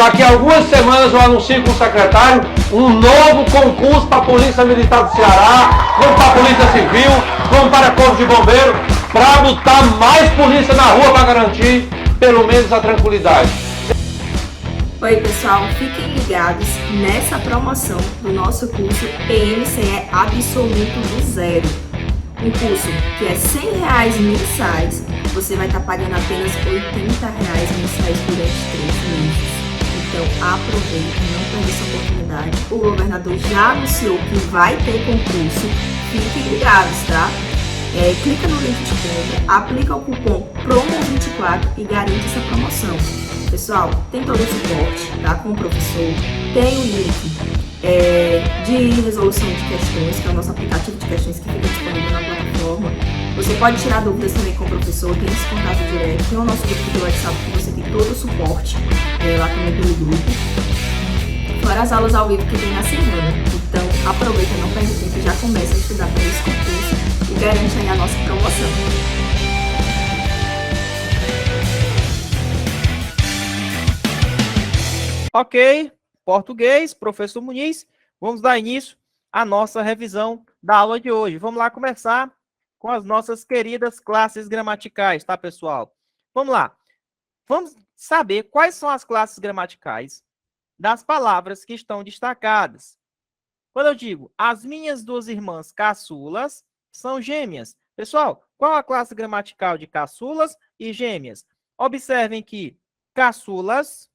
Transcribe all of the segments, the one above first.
daqui a algumas semanas eu anuncio com o secretário um novo concurso para a Polícia Militar do Ceará, como para a Polícia Civil, como para Corpo de Bombeiro, para botar mais polícia na rua para garantir pelo menos a tranquilidade. Oi pessoal, fiquem ligados nessa promoção do nosso curso PMCE Absoluto do Zero. Um curso que é R$100 mensais, você vai estar pagando apenas R$80 mensais durante 3 meses. Então aproveite, não perca essa oportunidade. O governador já anunciou que vai ter concurso, fiquem ligados, tá? Clica no link de compra, aplica o cupom PROMO24 e garante essa promoção. Pessoal, tem todo o suporte, tá? Com o professor, tem o link de resolução de questões, que é o nosso aplicativo de questões que fica disponível na plataforma. Você pode tirar dúvidas também com o professor, tem esse contato direto, tem o nosso grupo do WhatsApp que você tem todo o suporte lá também pelo grupo. Fora as aulas ao vivo que tem na semana. Então, aproveita, não perde tempo e já começa a estudar para esse concurso e garante aí a nossa promoção. Ok, português, professor Muniz, vamos dar início à nossa revisão da aula de hoje. Vamos lá começar com as nossas queridas classes gramaticais, tá, pessoal? Vamos lá. Vamos saber quais são as classes gramaticais das palavras que estão destacadas. Quando eu digo, as minhas duas irmãs caçulas são gêmeas. Pessoal, qual a classe gramatical de caçulas e gêmeas? Observem que caçulas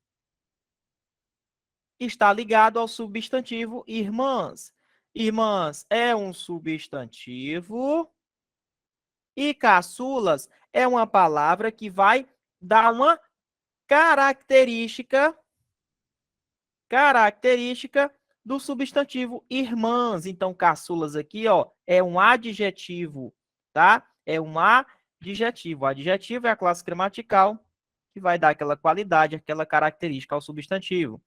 está ligado ao substantivo irmãs. Irmãs é um substantivo e caçulas é uma palavra que vai dar uma característica do substantivo irmãs. Então, caçulas aqui, ó, é um adjetivo, tá? É um adjetivo. O adjetivo é a classe gramatical que vai dar aquela qualidade, aquela característica ao substantivo.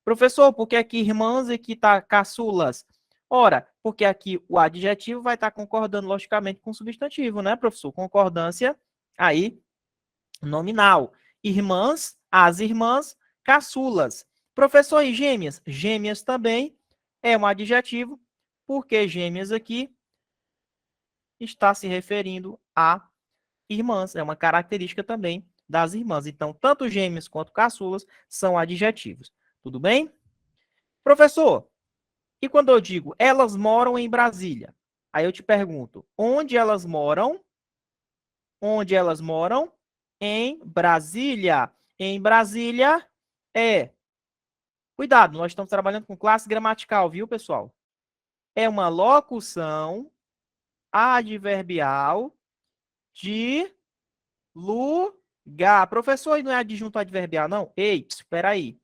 Professor, por que aqui irmãs e aqui está caçulas? Ora, porque aqui o adjetivo vai estar concordando logicamente com o substantivo, né, professor? Concordância aí nominal. Irmãs, as irmãs, caçulas. Professor, e gêmeas? Gêmeas também é um adjetivo, porque gêmeas aqui está se referindo a irmãs. É uma característica também das irmãs. Então, tanto gêmeas quanto caçulas são adjetivos. Tudo bem? Professor, e quando eu digo elas moram em Brasília? Aí eu te pergunto, onde elas moram? Onde elas moram? Em Brasília. Em Brasília é... Cuidado, nós estamos trabalhando com classe gramatical, viu, pessoal? É uma locução adverbial de lugar. Professor, e não é adjunto adverbial, não? Ei, espera aí.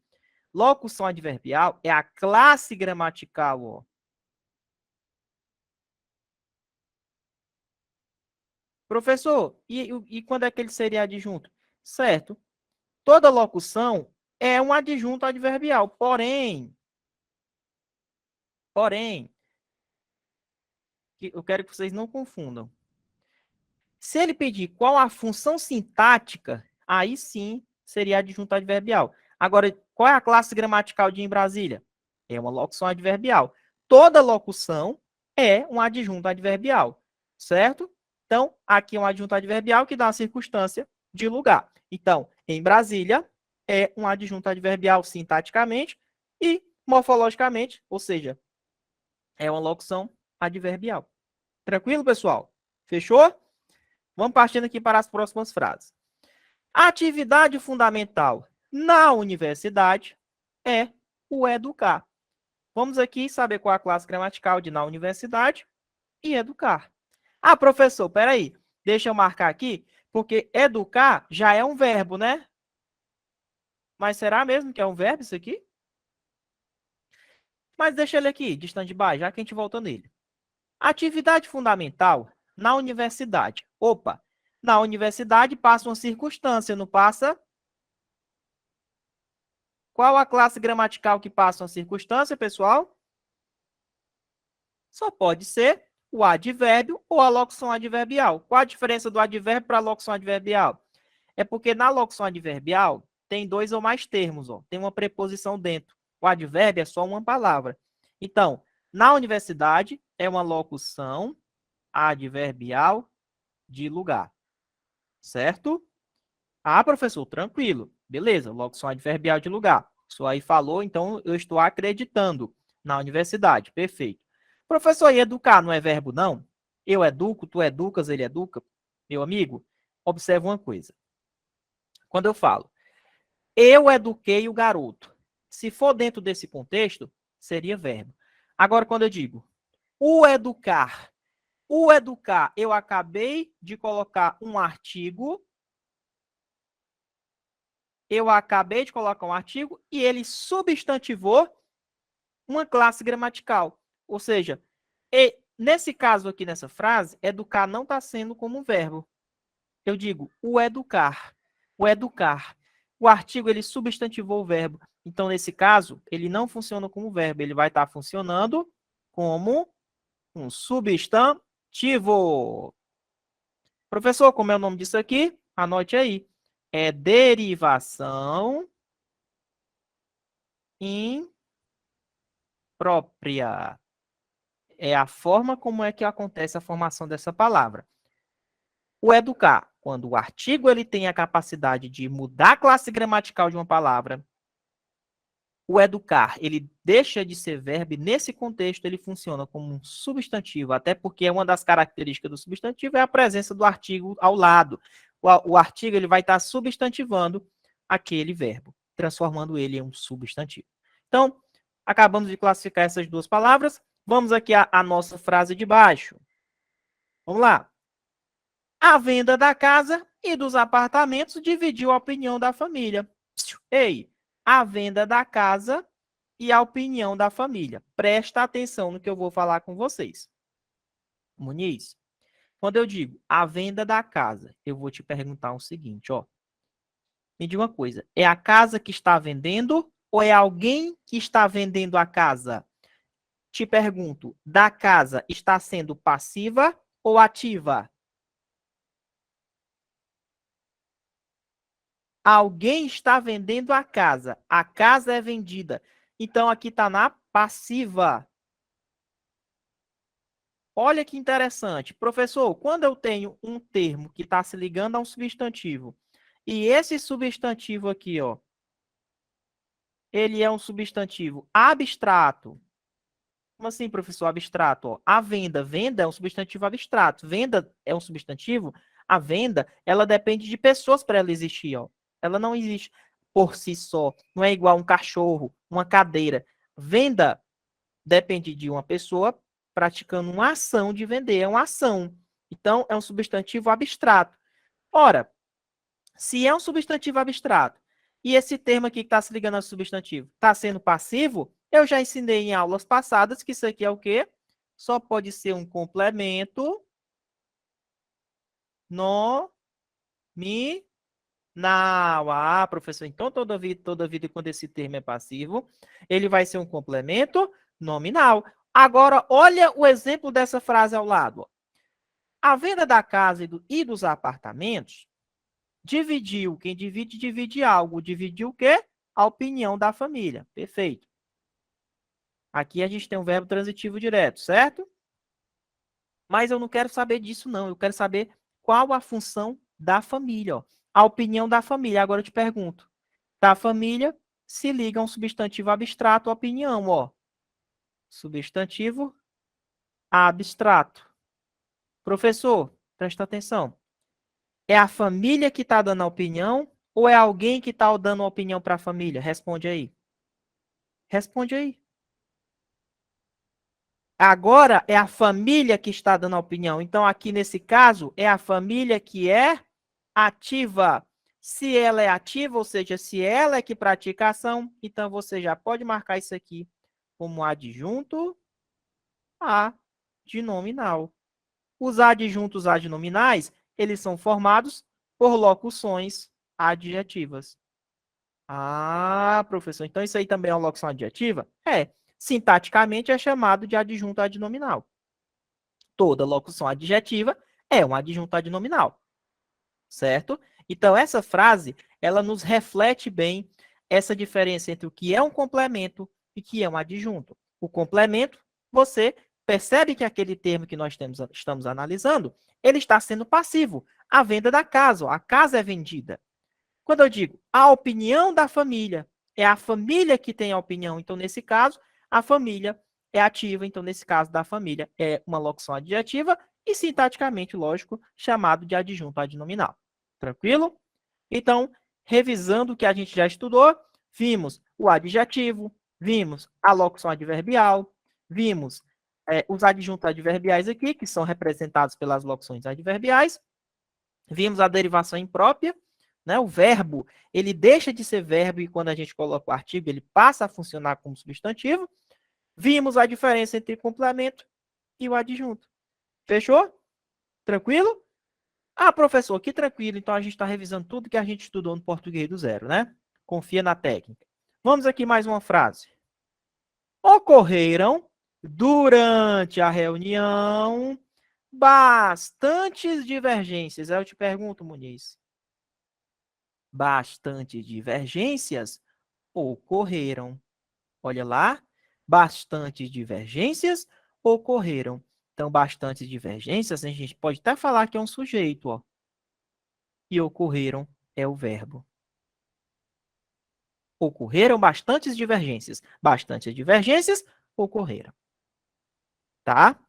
Locução adverbial é a classe gramatical, ó. Professor, e quando é que ele seria adjunto? Certo. Toda locução é um adjunto adverbial, porém, eu quero que vocês não confundam. Se ele pedir qual a função sintática, aí sim seria adjunto adverbial. Agora, qual é a classe gramatical de em Brasília? É uma locução adverbial. Toda locução é um adjunto adverbial, certo? Então, aqui é um adjunto adverbial que dá a circunstância de lugar. Então, em Brasília, é um adjunto adverbial sintaticamente e morfologicamente, ou seja, é uma locução adverbial. Tranquilo, pessoal? Fechou? Vamos partindo aqui para as próximas frases. A atividade fundamental na universidade é o educar. Vamos aqui saber qual é a classe gramatical de na universidade e educar. Ah, professor, peraí, deixa eu marcar aqui, porque educar já é um verbo, né? Mas será mesmo que é um verbo isso aqui? Mas deixa ele aqui, de stand-by, já que a gente volta nele. Atividade fundamental na universidade. Opa, na universidade passa uma circunstância, não passa? Qual a classe gramatical que passa uma circunstância, pessoal? Só pode ser o advérbio ou a locução adverbial. Qual a diferença do advérbio para a locução adverbial? É porque na locução adverbial, tem dois ou mais termos, ó. Tem uma preposição dentro. O advérbio é só uma palavra. Então, na universidade é uma locução adverbial de lugar, certo? Ah, professor, tranquilo. Beleza, locução adverbial de lugar. Isso aí falou, então eu estou acreditando na universidade. Perfeito. Professor, e educar não é verbo, não? Eu educo, tu educas, ele educa. Meu amigo, observe uma coisa. Quando eu falo, eu eduquei o garoto, se for dentro desse contexto, seria verbo. Agora, quando eu digo o educar, eu acabei de colocar um artigo, e ele substantivou uma classe gramatical. Ou seja, nesse caso aqui, nessa frase, educar não está sendo como um verbo. Eu digo o educar. O educar. O artigo, ele substantivou o verbo. Então, nesse caso, ele não funciona como verbo. Ele vai estar funcionando como um substantivo. Professor, como é o nome disso aqui? Anote aí. É derivação imprópria. É a forma como é que acontece a formação dessa palavra. O educar, quando o artigo ele tem a capacidade de mudar a classe gramatical de uma palavra, o educar, ele deixa de ser verbo e nesse contexto ele funciona como um substantivo, até porque uma das características do substantivo é a presença do artigo ao lado. O artigo ele vai estar substantivando aquele verbo, transformando ele em um substantivo. Então, acabamos de classificar essas duas palavras. Vamos aqui à nossa frase de baixo. Vamos lá. A venda da casa e dos apartamentos dividiu a opinião da família. Ei, a venda da casa e a opinião da família. Presta atenção no que eu vou falar com vocês. Muniz, quando eu digo a venda da casa, eu vou te perguntar o seguinte, ó. Me diga uma coisa, é a casa que está vendendo ou é alguém que está vendendo a casa? Te pergunto, da casa está sendo passiva ou ativa? Alguém está vendendo a casa é vendida. Então, aqui está na passiva. Olha que interessante. Professor, quando eu tenho um termo que está se ligando a um substantivo, e esse substantivo aqui, ó, ele é um substantivo abstrato. Como assim, professor, abstrato? Ó, a venda. Venda é um substantivo abstrato. Venda é um substantivo. A venda, ela depende de pessoas para ela existir, ó. Ela não existe por si só. Não é igual um cachorro, uma cadeira. Venda depende de uma pessoa praticando uma ação de vender. É uma ação. Então, é um substantivo abstrato. Ora, se é um substantivo abstrato e esse termo aqui que está se ligando ao substantivo está sendo passivo, eu já ensinei em aulas passadas que isso aqui é o quê? Só pode ser um complemento nominal. Ah, professor, então toda vida quando esse termo é passivo, ele vai ser um complemento nominal. Agora, olha o exemplo dessa frase ao lado. A venda da casa e dos apartamentos dividiu. Quem divide, divide algo. Dividiu o quê? A opinião da família. Perfeito. Aqui a gente tem um verbo transitivo direto, certo? Mas eu não quero saber disso, não. Eu quero saber qual a função da família. Ó. A opinião da família. Agora eu te pergunto. Da família se liga a um substantivo abstrato, opinião, ó. Substantivo abstrato. Professor, presta atenção. É a família que está dando a opinião ou é alguém que está dando a opinião para a família? Responde aí. Responde aí. Agora é a família que está dando a opinião. Então, aqui nesse caso, é a família que é ativa. Se ela é ativa, ou seja, se ela é que pratica a ação, então você já pode marcar isso aqui como adjunto adnominal. Os adjuntos adnominais, eles são formados por locuções adjetivas. Ah, professor, então isso aí também é uma locução adjetiva? É. Sintaticamente é chamado de adjunto adnominal. Toda locução adjetiva é um adjunto adnominal, certo? Então, essa frase, ela nos reflete bem essa diferença entre o que é um complemento e o que é um adjunto. O complemento, você percebe que aquele termo que nós estamos analisando, ele está sendo passivo. A venda da casa, ó, a casa é vendida. Quando eu digo a opinião da família, é a família que tem a opinião. Então, nesse caso, a família é ativa. Então, nesse caso da família, é uma locução adjetiva e, sintaticamente, lógico, chamado de adjunto adnominal. Tranquilo? Então, revisando o que a gente já estudou, vimos o adjetivo, vimos a locução adverbial, vimos os adjuntos adverbiais aqui, que são representados pelas locuções adverbiais, vimos a derivação imprópria, né? O verbo, ele deixa de ser verbo e quando a gente coloca o artigo, ele passa a funcionar como substantivo. Vimos a diferença entre complemento e o adjunto. Fechou? Tranquilo? Ah, professor, que tranquilo. Então, a gente está revisando tudo que a gente estudou no português do zero, né? Confia na técnica. Vamos aqui mais uma frase. Ocorreram, durante a reunião, bastantes divergências. Aí eu te pergunto, Muniz. Bastantes divergências ocorreram. Olha lá. Bastantes divergências ocorreram. Então, bastantes divergências, a gente pode até falar que é um sujeito, ó. E ocorreram é o verbo. Ocorreram bastantes divergências. Bastantes divergências ocorreram. Tá?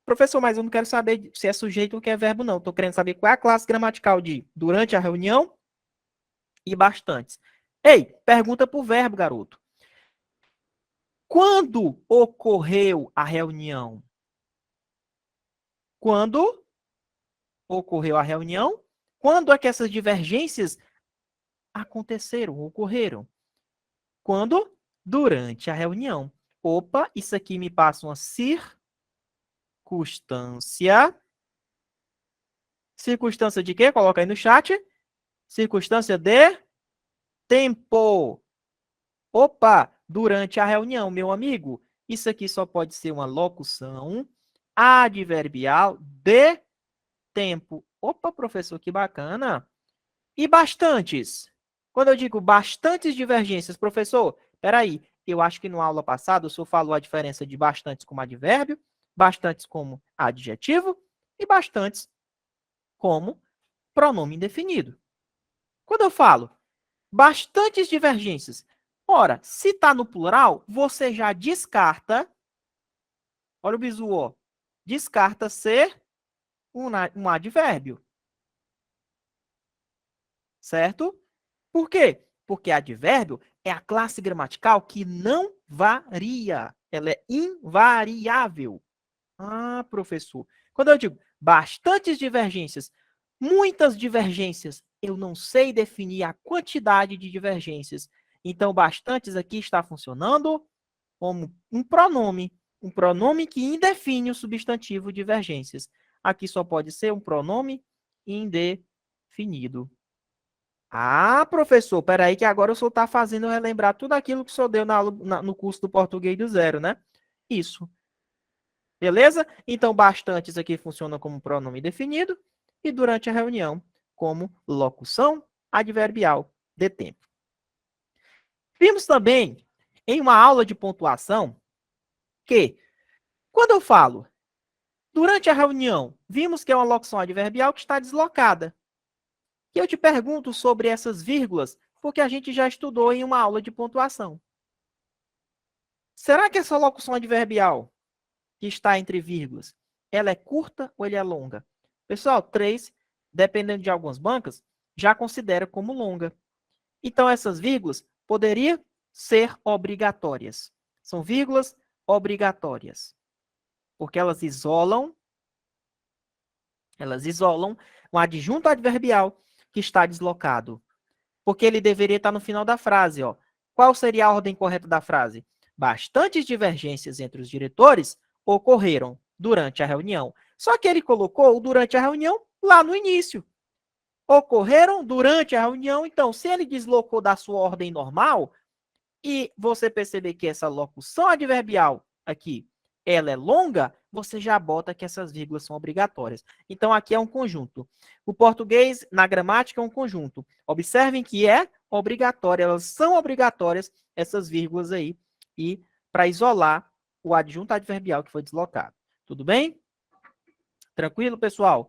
Professor, mas eu não quero saber se é sujeito ou que é verbo, não. Estou querendo saber qual é a classe gramatical de durante a reunião e bastantes. Ei, pergunta para o verbo, garoto. Quando ocorreu a reunião? Quando ocorreu a reunião? Quando é que essas divergências aconteceram, ocorreram? Quando? Durante a reunião. Opa, isso aqui me passa uma circunstância. Circunstância de quê? Coloca aí no chat. Circunstância de tempo. Opa, durante a reunião, meu amigo. Isso aqui só pode ser uma locução adverbial de tempo. Opa, professor, que bacana. E bastantes? Quando eu digo bastantes divergências, professor, peraí, eu acho que na aula passada o senhor falou a diferença de bastantes como advérbio, bastantes como adjetivo e bastantes como pronome indefinido. Quando eu falo bastantes divergências, ora, se está no plural, você já descarta, olha o bizu, ó, descarta ser um advérbio. Certo? Por quê? Porque advérbio é a classe gramatical que não varia. Ela é invariável. Ah, professor. Quando eu digo bastantes divergências, muitas divergências, eu não sei definir a quantidade de divergências. Então, bastantes aqui está funcionando como um pronome que indefine o substantivo divergências. Aqui só pode ser um pronome indefinido. Ah, professor, peraí que agora o senhor está fazendo eu relembrar tudo aquilo que o senhor deu no curso do português do zero, né? Isso. Beleza? Então, bastantes aqui funcionam como pronome definido e durante a reunião como locução adverbial de tempo. Vimos também em uma aula de pontuação que, quando eu falo durante a reunião, vimos que é uma locução adverbial que está deslocada. E eu te pergunto sobre essas vírgulas, porque a gente já estudou em uma aula de pontuação. Será que essa locução adverbial que está entre vírgulas, ela é curta ou ela é longa? Pessoal, 3, dependendo de algumas bancas, já considera como longa. Então, essas vírgulas poderiam ser obrigatórias. São vírgulas obrigatórias, porque elas isolam um adjunto adverbial que está deslocado. Porque ele deveria estar no final da frase, ó. Qual seria a ordem correta da frase? Bastantes divergências entre os diretores ocorreram durante a reunião. Só que ele colocou o durante a reunião lá no início. Ocorreram durante a reunião, então, se ele deslocou da sua ordem normal, e você perceber que essa locução adverbial aqui, ela é longa, você já bota que essas vírgulas são obrigatórias. Então, aqui é um conjunto. O português, na gramática, é um conjunto. Observem que é obrigatório, elas são obrigatórias, essas vírgulas aí, e para isolar o adjunto adverbial que foi deslocado. Tudo bem? Tranquilo, pessoal?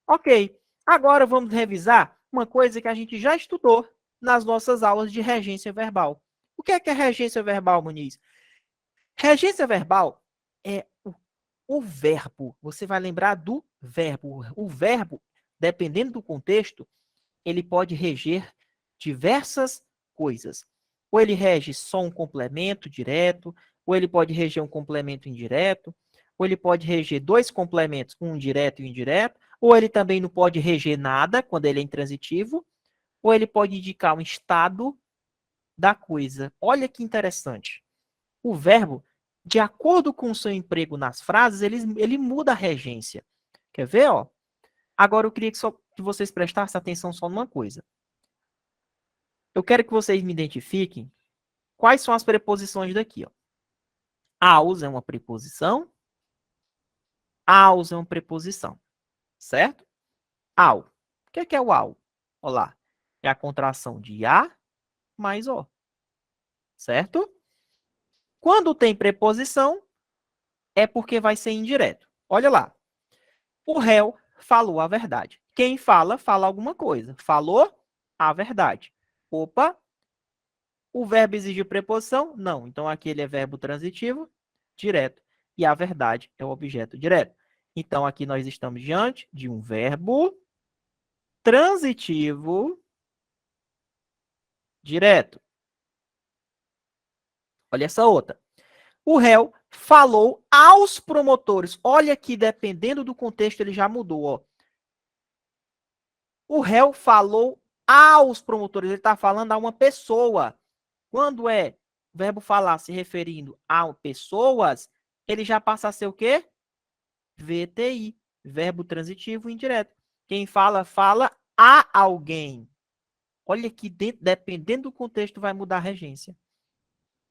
Ok. Agora vamos revisar uma coisa que a gente já estudou nas nossas aulas de regência verbal. O que é regência verbal, Muniz? Regência verbal é o verbo. Você vai lembrar do verbo. O verbo, dependendo do contexto, ele pode reger diversas coisas. Ou ele rege só um complemento direto, ou ele pode reger um complemento indireto, ou ele pode reger dois complementos, um direto e um indireto, ou ele também não pode reger nada quando ele é intransitivo, ou ele pode indicar um estado da coisa. Olha que interessante. O verbo, de acordo com o seu emprego nas frases, ele muda a regência. Quer ver? Ó? Agora eu queria que vocês prestassem atenção só numa coisa. Eu quero que vocês me identifiquem quais são as preposições daqui. Ó. Aus é uma preposição. Aus é uma preposição. Certo? Au. O que é o au? Olha lá. É a contração de a mais o. Certo? Quando tem preposição, é porque vai ser indireto. Olha lá. O réu falou a verdade. Quem fala, fala alguma coisa. Falou a verdade. Opa. O verbo exige preposição? Não. Então, aqui ele é verbo transitivo, direto. E a verdade é o objeto direto. Então, aqui nós estamos diante de um verbo transitivo direto. Olha essa outra. O réu falou aos promotores. Olha que dependendo do contexto, ele já mudou. Ó. O réu falou aos promotores. Ele está falando a uma pessoa. Quando é verbo falar se referindo a pessoas, ele já passa a ser o quê? VTI. Verbo transitivo indireto. Quem fala, fala a alguém. Olha que dependendo do contexto vai mudar a regência.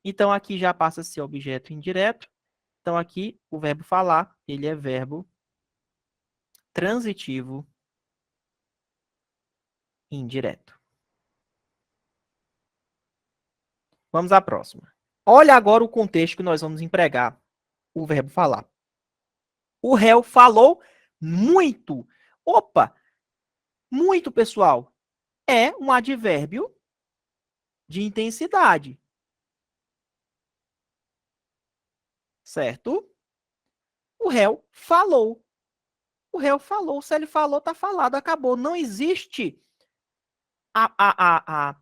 Então, aqui já passa a ser objeto indireto. Então, aqui, o verbo falar, ele é verbo transitivo indireto. Vamos à próxima. Olha agora o contexto que nós vamos empregar o verbo falar. O réu falou muito. Opa! Muito, pessoal. É um advérbio de intensidade. Certo? O réu falou. O réu falou. Se ele falou, está falado. Acabou. Não existe a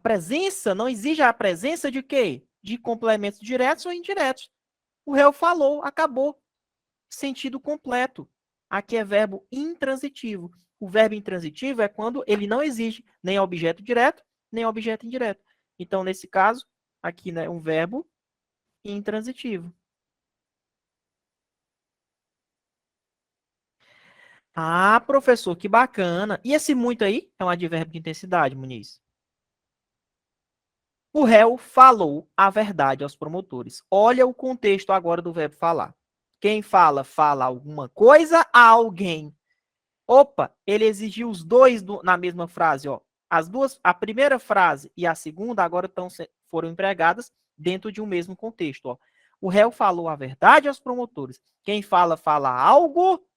presença, não exige a presença de quê? De complementos diretos ou indiretos. O réu falou. Acabou. Sentido completo. Aqui é verbo intransitivo. O verbo intransitivo é quando ele não exige nem objeto direto, nem objeto indireto. Então, nesse caso, aqui, né, um verbo intransitivo. Ah, professor, que bacana. E esse muito aí é um advérbio de intensidade, Muniz? O réu falou a verdade aos promotores. Olha o contexto agora do verbo falar. Quem fala, fala alguma coisa a alguém. Opa, ele exigiu os dois na mesma frase, ó. As duas, a primeira frase e a segunda agora foram empregadas dentro de um mesmo contexto, ó. O réu falou a verdade aos promotores. Quem fala, fala algo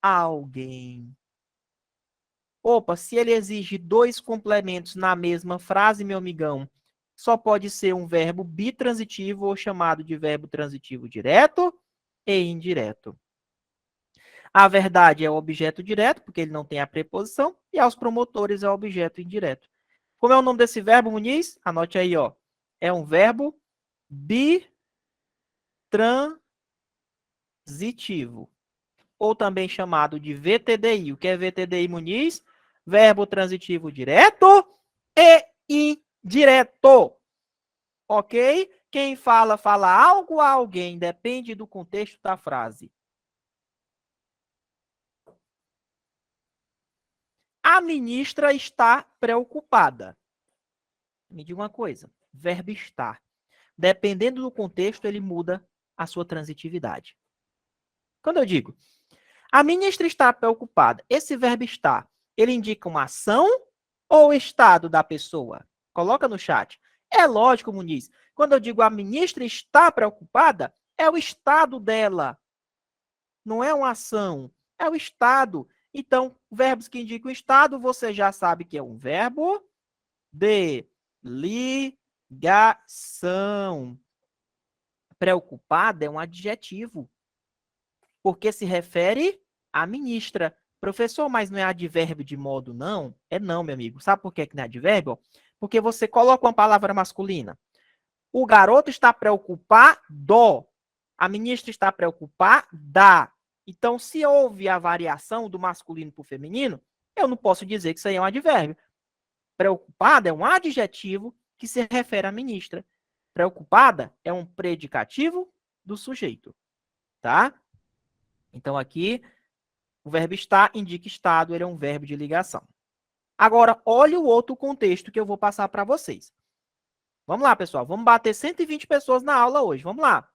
a alguém. Opa, se ele exige dois complementos na mesma frase, meu amigão, só pode ser um verbo bitransitivo ou chamado de verbo transitivo direto e indireto. A verdade é o objeto direto, porque ele não tem a preposição, e aos promotores é o objeto indireto. Como é o nome desse verbo, Muniz? Anote aí, ó. É um verbo bitransitivo, ou também chamado de VTDI. O que é VTDI, Muniz? Verbo transitivo direto e indireto. Ok? Quem fala, fala algo a alguém, depende do contexto da frase. A ministra está preocupada. Me diga uma coisa. Verbo estar. Dependendo do contexto, ele muda a sua transitividade. Quando eu digo, a ministra está preocupada, esse verbo estar, ele indica uma ação ou o estado da pessoa? Coloca no chat. É lógico, Muniz. Quando eu digo a ministra está preocupada, é o estado dela. Não é uma ação, é o estado. Então, verbos que indicam o estado, você já sabe que é um verbo de ligação. Preocupada é um adjetivo, porque se refere à ministra. Professor, mas não é advérbio de modo não? É não, meu amigo. Sabe por que não é advérbio? Porque você coloca uma palavra masculina. O garoto está preocupado. A ministra está preocupada. Então, se houve a variação do masculino para o feminino, eu não posso dizer que isso aí é um advérbio. Preocupada é um adjetivo que se refere à ministra. Preocupada é um predicativo do sujeito, tá? Então, aqui, o verbo estar indica estado, ele é um verbo de ligação. Agora, olha o outro contexto que eu vou passar para vocês. Vamos lá, pessoal. Vamos bater 120 pessoas na aula hoje. Vamos lá.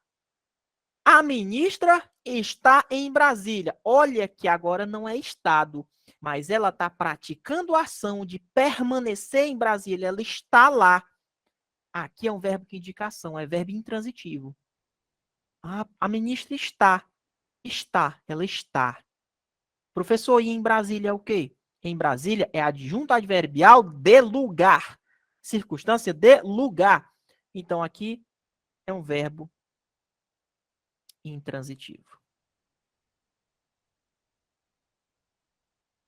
A ministra está em Brasília. Olha que agora não é estado, mas ela está praticando a ação de permanecer em Brasília. Ela está lá. Aqui é um verbo que indica ação, é verbo intransitivo. A ministra está. Está, ela está. Professor, e em Brasília é o quê? Em Brasília é adjunto adverbial de lugar. Circunstância de lugar. Então, aqui é um verbo intransitivo.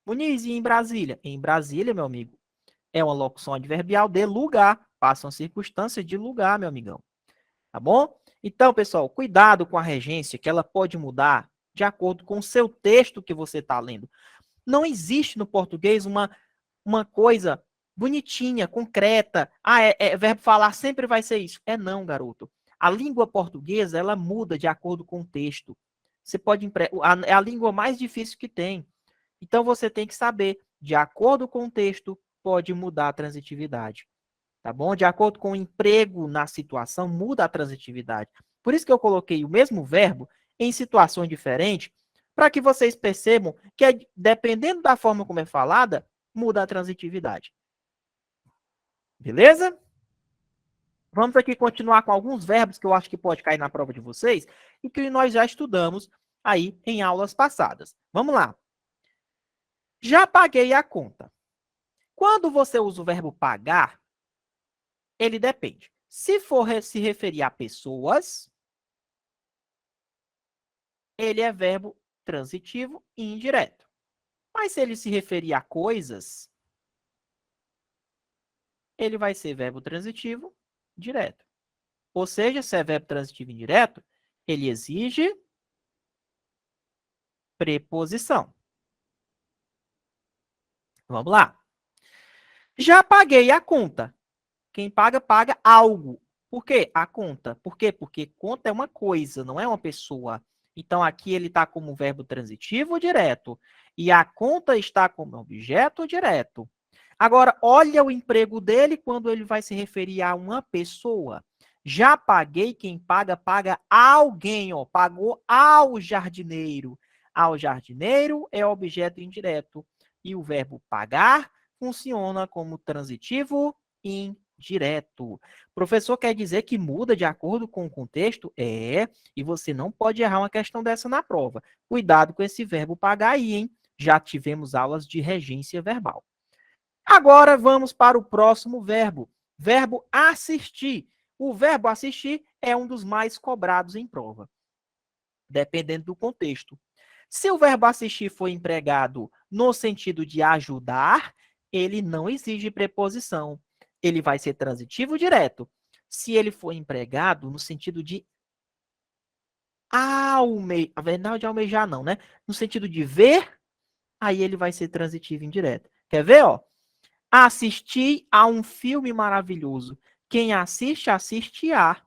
Muniz, e em Brasília? Em Brasília, meu amigo, é uma locução adverbial de lugar. Passa uma circunstância de lugar, meu amigão. Tá bom? Então, pessoal, cuidado com a regência, que ela pode mudar de acordo com o seu texto que você está lendo. Não existe no português uma coisa bonitinha, concreta. Verbo falar sempre vai ser isso. É não, garoto. A língua portuguesa, ela muda de acordo com o texto. Você pode é a língua mais difícil que tem. Então, você tem que saber, de acordo com o texto, pode mudar a transitividade. Tá bom? De acordo com o emprego na situação, muda a transitividade. Por isso que eu coloquei o mesmo verbo em situações diferentes, para que vocês percebam que, dependendo da forma como é falada, muda a transitividade. Beleza? Vamos aqui continuar com alguns verbos que eu acho que pode cair na prova de vocês e que nós já estudamos aí em aulas passadas. Vamos lá. Já paguei a conta. Quando você usa o verbo pagar, ele depende. Se for se referir a pessoas, ele é verbo transitivo e indireto. Mas se ele se referir a coisas, ele vai ser verbo transitivo direto. Ou seja, se é verbo transitivo indireto, ele exige preposição. Vamos lá. Já paguei a conta. Quem paga, paga algo. Por quê? A conta. Por quê? Porque conta é uma coisa, não é uma pessoa. Então, aqui ele está como verbo transitivo direto. E a conta está como objeto direto. Agora, olha o emprego dele quando ele vai se referir a uma pessoa. Já paguei, quem paga, paga alguém. Ó, pagou ao jardineiro. Ao jardineiro é objeto indireto. E o verbo pagar funciona como transitivo indireto. Professor, quer dizer que muda de acordo com o contexto? É, e você não pode errar uma questão dessa na prova. Cuidado com esse verbo pagar aí, hein? Já tivemos aulas de regência verbal. Agora vamos para o próximo verbo. Verbo assistir. O verbo assistir é um dos mais cobrados em prova, dependendo do contexto. Se o verbo assistir for empregado no sentido de ajudar, ele não exige preposição. Ele vai ser transitivo direto. Se ele for empregado no sentido de almejar, de almejar não, né? No sentido de ver, aí ele vai ser transitivo indireto. Quer ver, ó? Assistir a um filme maravilhoso. Quem assiste, assiste a.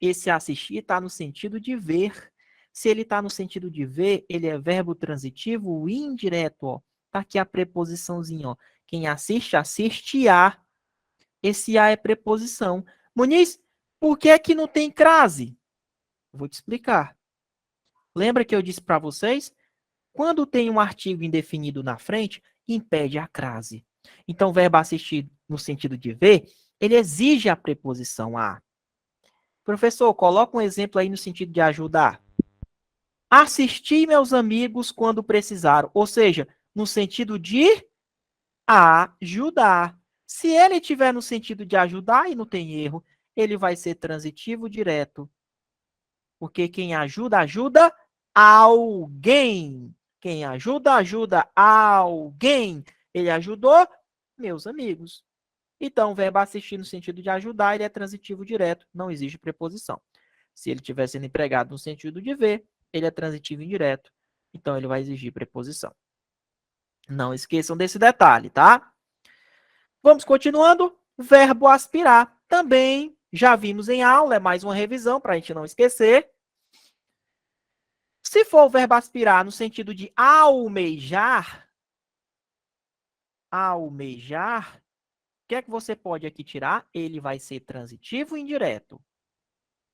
Esse assistir está no sentido de ver. Se ele está no sentido de ver, ele é verbo transitivo indireto, ó. Tá aqui a preposiçãozinha, ó. Quem assiste, assiste a. Esse a é preposição. Muniz, por que que não tem crase? Vou te explicar. Lembra que eu disse para vocês? Quando tem um artigo indefinido na frente, impede a crase. Então, o verbo assistir, no sentido de ver, ele exige a preposição a. Professor, coloca um exemplo aí no sentido de ajudar. Assisti meus amigos quando precisaram. Ou seja, no sentido de ajudar. Se ele tiver no sentido de ajudar e não tem erro, ele vai ser transitivo direto. Porque quem ajuda, ajuda alguém. Quem ajuda, ajuda alguém. Ele ajudou meus amigos. Então, o verbo assistir no sentido de ajudar, ele é transitivo direto, não existe preposição. Se ele estiver sendo empregado no sentido de ver, ele é transitivo indireto, então ele vai exigir preposição. Não esqueçam desse detalhe, tá? Vamos continuando. Verbo aspirar. Também já vimos em aula, é mais uma revisão para a gente não esquecer. Se for o verbo aspirar no sentido de almejar, o que é que você pode aqui tirar? Ele vai ser transitivo indireto.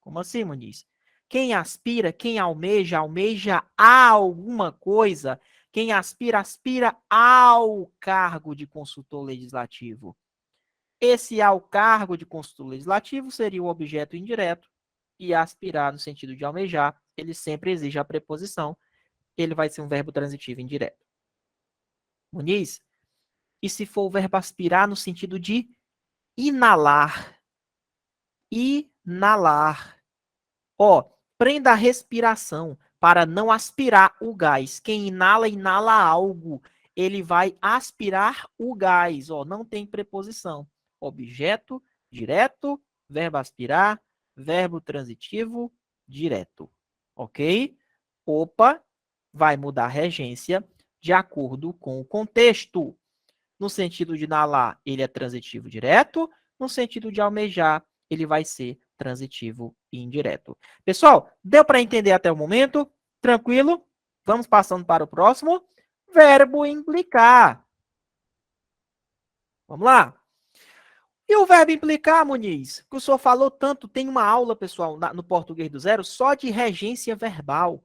Como assim, Muniz? Quem aspira, quem almeja, almeja a alguma coisa. Quem aspira, aspira ao cargo de consultor legislativo. Esse ao cargo de consultor legislativo seria o objeto indireto. E aspirar, no sentido de almejar, ele sempre exige a preposição. Ele vai ser um verbo transitivo indireto. Muniz, e se for o verbo aspirar no sentido de inalar? Inalar. Ó, prenda a respiração para não aspirar o gás. Quem inala, inala algo. Ele vai aspirar o gás. Ó, não tem preposição. Objeto direto, verbo aspirar, verbo transitivo direto. Ok? Opa, vai mudar a regência de acordo com o contexto. No sentido de inalar, ele é transitivo direto. No sentido de almejar, ele vai ser transitivo e indireto. Pessoal, deu para entender até o momento? Tranquilo? Vamos passando para o próximo. Verbo implicar. Vamos lá. E o verbo implicar, Muniz? Que o senhor falou tanto, tem uma aula, pessoal, no Português do Zero, só de regência verbal.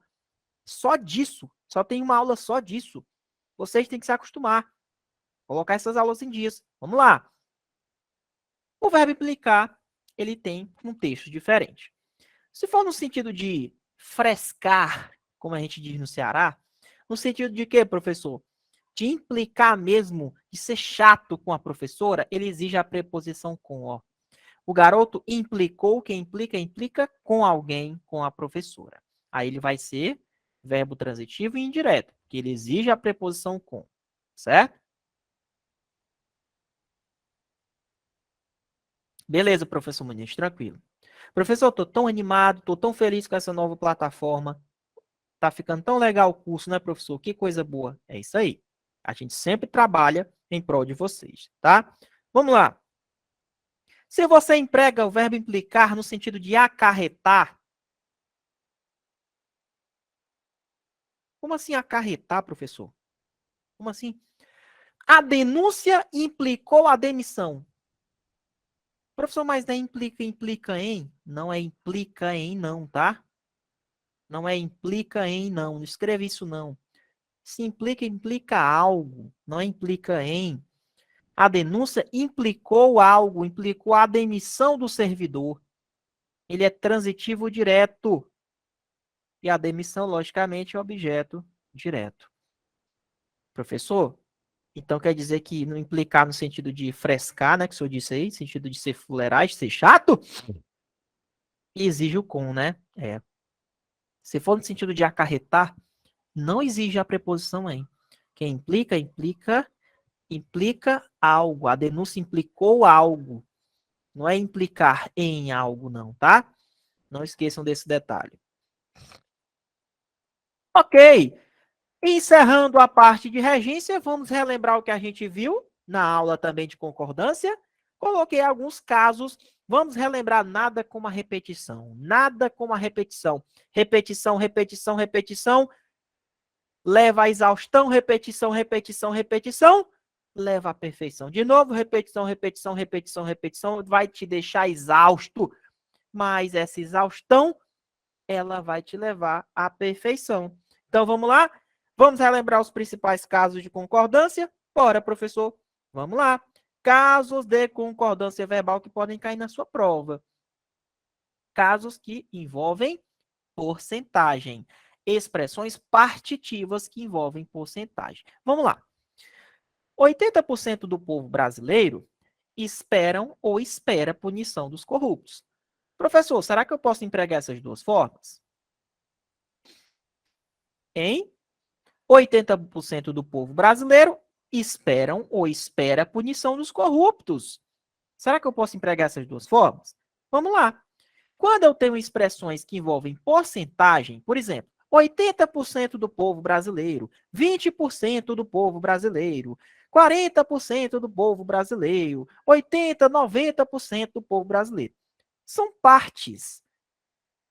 Só disso. Só tem uma aula só disso. Vocês têm que se acostumar. Colocar essas aulas em dias. Vamos lá. O verbo implicar, ele tem um texto diferente. Se for no sentido de frescar, como a gente diz no Ceará, no sentido de quê, professor? De implicar mesmo, de ser chato com a professora, ele exige a preposição com, ó. O garoto implicou, quem implica, implica com alguém, com a professora. Aí ele vai ser verbo transitivo e indireto, que ele exige a preposição com, certo? Beleza, professor Muniz, tranquilo. Professor, estou tão animado, estou tão feliz com essa nova plataforma. Tá ficando tão legal o curso, né, professor? Que coisa boa. É isso aí. A gente sempre trabalha em prol de vocês, tá? Vamos lá. Se você emprega o verbo implicar no sentido de acarretar, como assim acarretar, professor? Como assim? A denúncia implicou a demissão. Professor, mas não é implica em? Não é implica em não, tá? Não é implica em não. Não escreve isso não. Se implica, implica algo. Não implica em. A denúncia implicou algo, implicou a demissão do servidor. Ele é transitivo direto. E a demissão, logicamente, é objeto direto. Professor, então quer dizer que não implicar no sentido de frescar, né, que o senhor disse aí, no sentido de ser fuleiragem, ser chato, e exige o com, né? É. Se for no sentido de acarretar, não exige a preposição em. Quem implica, implica algo. A denúncia implicou algo. Não é implicar em algo, não, tá? Não esqueçam desse detalhe. Ok. Encerrando a parte de regência, vamos relembrar o que a gente viu na aula também de concordância. Coloquei alguns casos. Vamos relembrar nada como a repetição. Nada como a repetição. Repetição, repetição, repetição. Leva à exaustão, repetição, repetição, repetição. Leva à perfeição. De novo, repetição, repetição, repetição, repetição. Vai te deixar exausto. Mas essa exaustão ela vai te levar à perfeição. Então, vamos lá? Vamos relembrar os principais casos de concordância? Bora, professor. Vamos lá. Casos de concordância verbal que podem cair na sua prova. Casos que envolvem porcentagem. Expressões partitivas que envolvem porcentagem. Vamos lá. 80% do povo brasileiro esperam ou espera punição dos corruptos. Professor, será que eu posso empregar essas duas formas? Em 80% do povo brasileiro esperam ou espera a punição dos corruptos. Será que eu posso empregar essas duas formas? Vamos lá. Quando eu tenho expressões que envolvem porcentagem, por exemplo, 80% do povo brasileiro, 20% do povo brasileiro, 40% do povo brasileiro, 80%, 90% do povo brasileiro. São partes.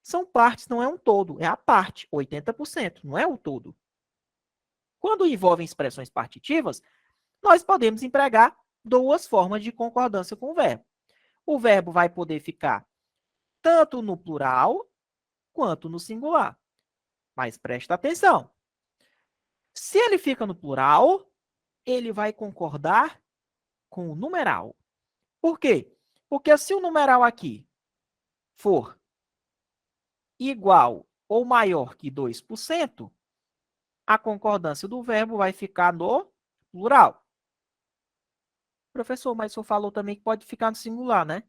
São partes, não é um todo, é a parte, 80%, não é o todo. Quando envolvem expressões partitivas, nós podemos empregar duas formas de concordância com o verbo. O verbo vai poder ficar tanto no plural quanto no singular. Mas presta atenção. Se ele fica no plural, ele vai concordar com o numeral. Por quê? Porque se o numeral aqui for igual ou maior que 2%, a concordância do verbo vai ficar no plural. Professor, mas o senhor falou também que pode ficar no singular, né?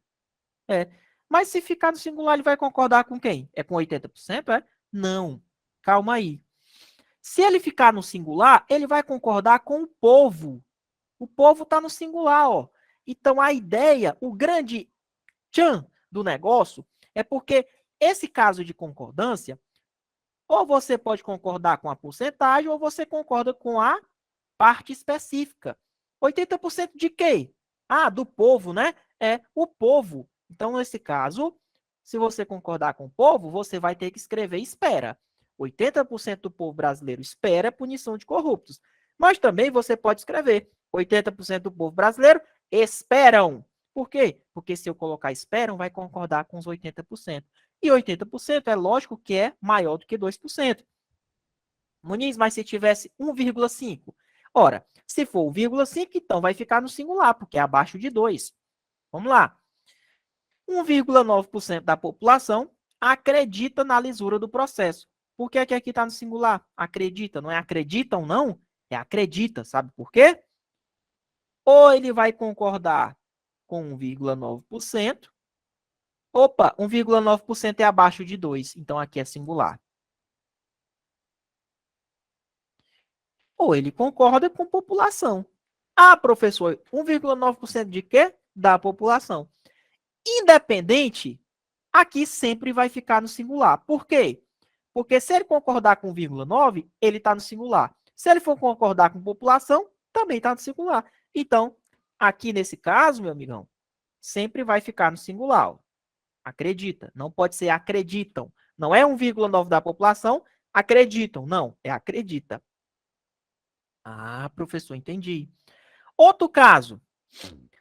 É. Mas se ficar no singular, ele vai concordar com quem? É com 80%, é? Não. Calma aí. Se ele ficar no singular, ele vai concordar com o povo. O povo está no singular, ó. Então, a ideia, o grande tchan do negócio, é porque esse caso de concordância, ou você pode concordar com a porcentagem, ou você concorda com a parte específica. 80% de quê? Ah, do povo, né? É o povo. Então, nesse caso, se você concordar com o povo, você vai ter que escrever espera. 80% do povo brasileiro espera punição de corruptos. Mas também você pode escrever 80% do povo brasileiro esperam. Por quê? Porque se eu colocar esperam, vai concordar com os 80%. E 80% é lógico que é maior do que 2%. Muniz, mas se tivesse 1,5%? Ora, se for 1,5, então vai ficar no singular, porque é abaixo de 2. Vamos lá. 1,9% da população acredita na lisura do processo. Por que aqui está no singular? Acredita. Não é acreditam, não? É acredita. Sabe por quê? Ou ele vai concordar com 1,9%. Opa, 1,9% é abaixo de 2. Então aqui é singular. Ou ele concorda com população. Ah, professor, 1,9% de quê? Da população. Independente, aqui sempre vai ficar no singular. Por quê? Porque se ele concordar com 1,9, ele está no singular. Se ele for concordar com população, também está no singular. Então, aqui nesse caso, meu amigão, sempre vai ficar no singular. Ó. Acredita. Não pode ser acreditam. Não é 1,9 da população, acreditam. Não, é acredita. Ah, professor, entendi. Outro caso.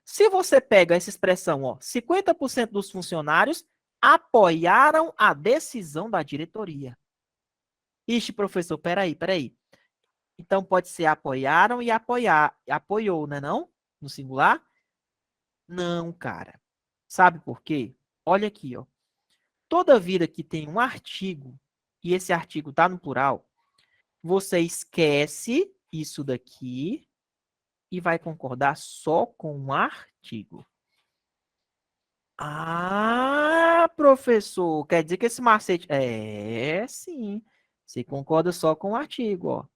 Se você pega essa expressão, ó, 50% dos funcionários apoiaram a decisão da diretoria. Ixi, professor, peraí. Então pode ser apoiaram e apoiou, né não? No singular? Não, cara. Sabe por quê? Olha aqui, ó. Toda vida que tem um artigo e esse artigo tá no plural, você esquece isso daqui e vai concordar só com o artigo. Ah, professor, quer dizer que esse macete... É, sim. Você concorda só com o artigo, ó.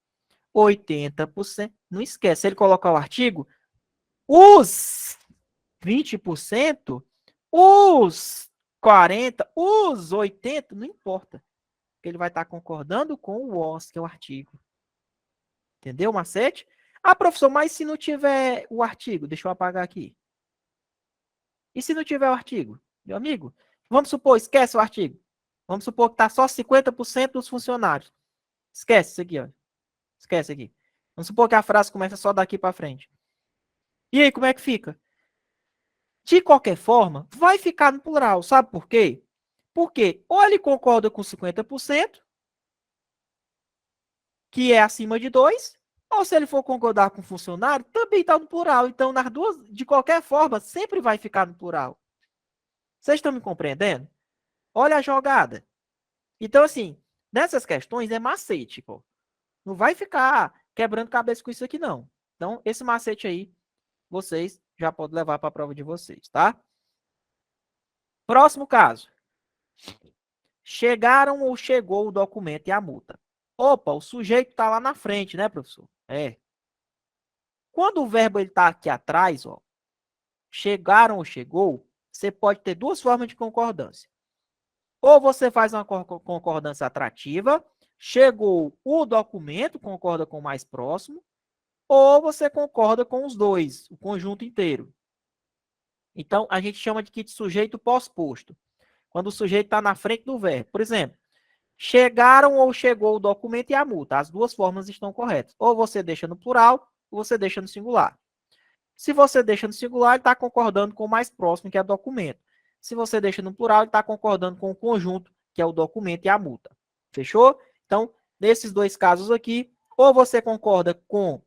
80%. Não esquece, se ele colocar o artigo, os 20%, os 40%, os 80%, não importa. Porque ele vai estar concordando com o OS, que é o artigo. Entendeu, macete? Ah, professor, mas se não tiver o artigo, deixa eu apagar aqui. E se não tiver o artigo? Meu amigo, vamos supor, esquece o artigo. Vamos supor que está só 50% dos funcionários. Esquece isso aqui, ó. Esquece aqui. Vamos supor que a frase começa só daqui para frente. E aí, como é que fica? De qualquer forma, vai ficar no plural. Sabe por quê? Por quê? Ou ele concorda com 50%, que é acima de 2, ou se ele for concordar com o funcionário, também está no plural. Então, nas duas, de qualquer forma, sempre vai ficar no plural. Vocês estão me compreendendo? Olha a jogada. Então, assim, nessas questões é macete, pô. Não vai ficar quebrando cabeça com isso aqui, não. Então, esse macete aí, vocês já podem levar para a prova de vocês, tá? Próximo caso. Chegaram ou chegou o documento e a multa. Opa, o sujeito está lá na frente, né, professor? É. Quando o verbo está aqui atrás, ó, chegaram ou chegou, você pode ter duas formas de concordância. Ou você faz uma concordância atrativa, chegou o documento, concorda com o mais próximo, ou você concorda com os dois, o conjunto inteiro. Então, a gente chama de kit sujeito pós-posto. Quando o sujeito está na frente do verbo. Por exemplo, chegaram ou chegou o documento e a multa. As duas formas estão corretas. Ou você deixa no plural, ou você deixa no singular. Se você deixa no singular, ele está concordando com o mais próximo, que é o documento. Se você deixa no plural, ele está concordando com o conjunto, que é o documento e a multa. Fechou? Então, nesses dois casos aqui, ou você concorda com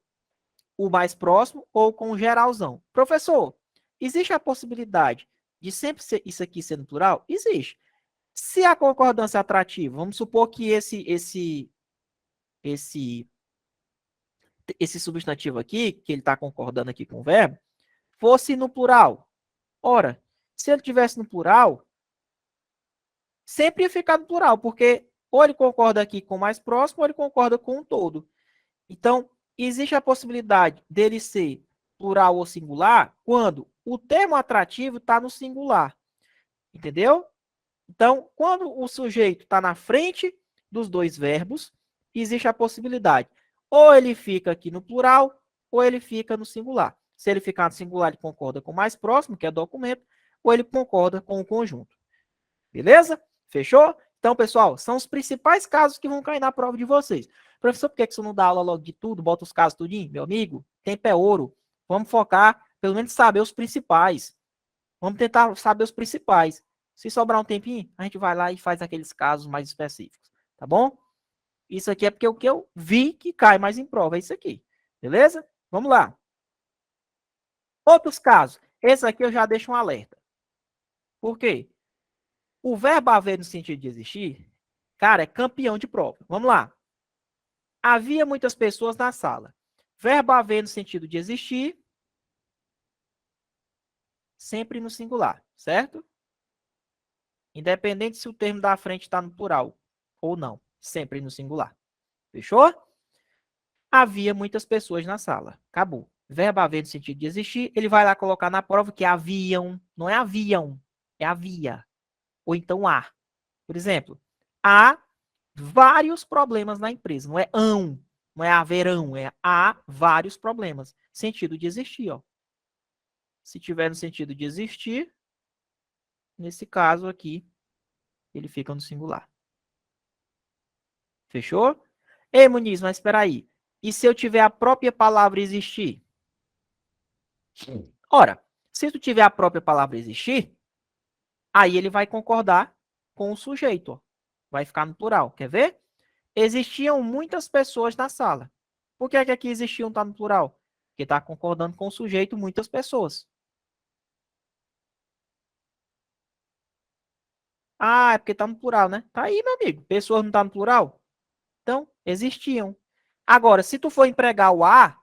o mais próximo ou com o geralzão. Professor, existe a possibilidade de sempre ser isso aqui ser no plural? Existe. Se a concordância é atrativa, vamos supor que esse substantivo aqui, que ele está concordando aqui com o verbo, fosse no plural. Ora, se ele tivesse no plural, sempre ia ficar no plural, porque ou ele concorda aqui com o mais próximo, ou ele concorda com o todo. Então, existe a possibilidade dele ser plural ou singular quando o termo atrativo está no singular. Entendeu? Então, quando o sujeito está na frente dos dois verbos, existe a possibilidade. Ou ele fica aqui no plural, ou ele fica no singular. Se ele ficar no singular, ele concorda com o mais próximo, que é documento, ou ele concorda com o conjunto. Beleza? Fechou? Então, pessoal, são os principais casos que vão cair na prova de vocês. Professor, por que você não dá aula logo de tudo, bota os casos tudinho? Meu amigo, tempo é ouro. Vamos focar, pelo menos saber os principais. Vamos tentar saber os principais. Se sobrar um tempinho, a gente vai lá e faz aqueles casos mais específicos, tá bom? Isso aqui é porque o que eu vi que cai mais em prova é isso aqui, beleza? Vamos lá. Outros casos. Esse aqui eu já deixo um alerta. Por quê? O verbo haver no sentido de existir, cara, é campeão de prova. Vamos lá. Havia muitas pessoas na sala. Verbo haver no sentido de existir, sempre no singular, certo? Independente se o termo da frente está no plural ou não, sempre no singular. Fechou? Havia muitas pessoas na sala. Acabou. Verbo haver no sentido de existir, ele vai lá colocar na prova que haviam, não é haviam, é havia. Ou então há. Por exemplo, há vários problemas na empresa. Não é hão, não é haverão, é há vários problemas. Sentido de existir, ó. Se tiver no sentido de existir, nesse caso aqui, ele fica no singular. Fechou? Ei, Muniz, mas espera aí. E se eu tiver a própria palavra existir? Ora, se tu tiver a própria palavra existir, aí ele vai concordar com o sujeito. Ó. Vai ficar no plural. Quer ver? Existiam muitas pessoas na sala. Por que é que aqui existiam tá no plural? Porque está concordando com o sujeito muitas pessoas. Ah, é porque está no plural, né? Tá aí, meu amigo. Pessoas não tá no plural? Então, existiam. Agora, se tu for empregar o a,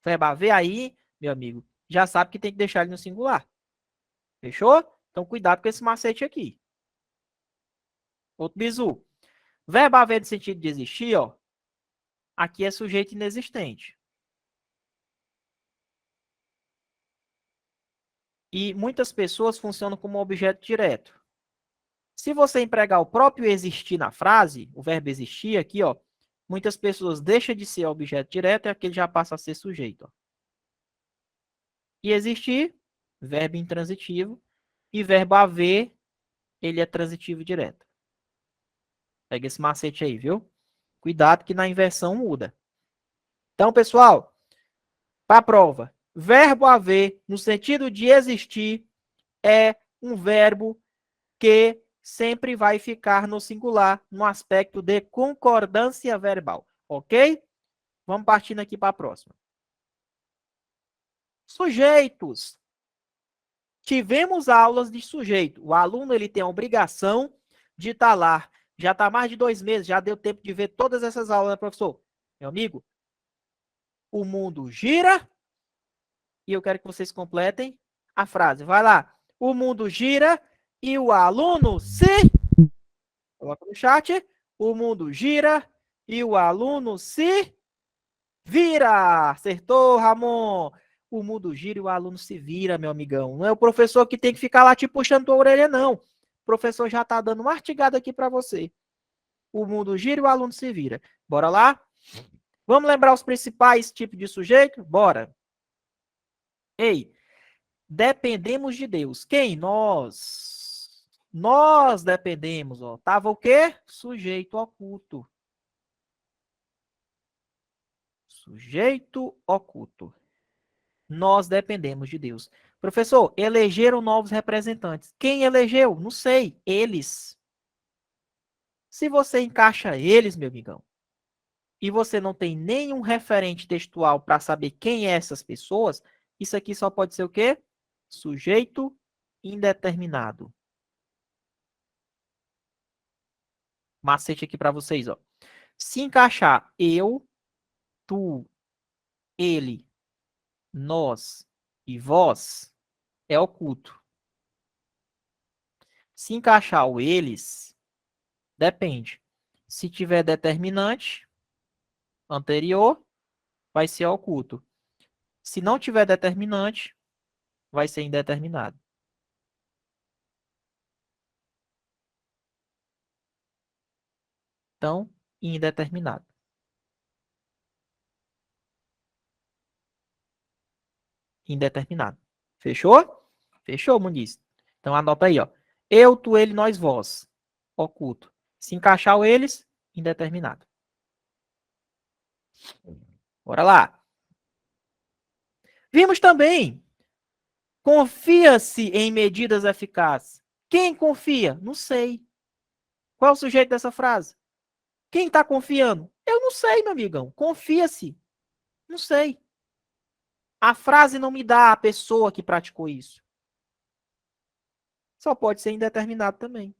verbo haver, aí, meu amigo, já sabe que tem que deixar ele no singular. Fechou? Então, cuidado com esse macete aqui. Outro bizu. Verbo haver no sentido de existir, ó. Aqui é sujeito inexistente. E muitas pessoas funcionam como objeto direto. Se você empregar o próprio existir na frase, o verbo existir aqui, ó, muitas pessoas deixam de ser objeto direto e aquele já passa a ser sujeito. Ó. E existir, verbo intransitivo, e verbo haver, ele é transitivo direto. Pega esse macete aí, viu? Cuidado que na inversão muda. Então, pessoal, para a prova, verbo haver, no sentido de existir, é um verbo que sempre vai ficar no singular, no aspecto de concordância verbal, ok? Vamos partindo aqui para a próxima. Sujeitos. Tivemos aulas de sujeito. O aluno ele tem a obrigação de estar lá. Já está mais de 2 meses, já deu tempo de ver todas essas aulas, né, professor? Meu amigo, o mundo gira e eu quero que vocês completem a frase. Vai lá. O mundo gira e o aluno se... Coloca no chat. O mundo gira e o aluno se vira. Acertou, Ramon. O mundo gira e o aluno se vira, meu amigão. Não é o professor que tem que ficar lá te puxando tua orelha, não. O professor já está dando uma mastigada aqui para você. O mundo gira e o aluno se vira. Bora lá? Vamos lembrar os principais tipos de sujeito? Bora. Ei, dependemos de Deus. Quem? Nós. Nós dependemos, ó. Tava o quê? Sujeito oculto. Sujeito oculto. Nós dependemos de Deus. Professor, elegeram novos representantes. Quem elegeu? Não sei. Eles. Se você encaixa eles, meu amigão, e você não tem nenhum referente textual para saber quem é essas pessoas, isso aqui só pode ser o quê? Sujeito indeterminado. Macete aqui para vocês, ó. Se encaixar eu, tu, ele, nós e vós, é oculto. Se encaixar o eles, depende. Se tiver determinante anterior, vai ser oculto. Se não tiver determinante, vai ser indeterminado. Então, indeterminado. Indeterminado. Fechou? Fechou, Muniz? Então, anota aí, ó. Eu, tu, ele, nós, vós. Oculto. Se encaixar o eles, indeterminado. Bora lá. Vimos também. Confia-se em medidas eficazes. Quem confia? Não sei. Qual é o sujeito dessa frase? Quem está confiando? Eu não sei, meu amigão. Confia-se. Não sei. A frase não me dá a pessoa que praticou isso. Só pode ser indeterminado também.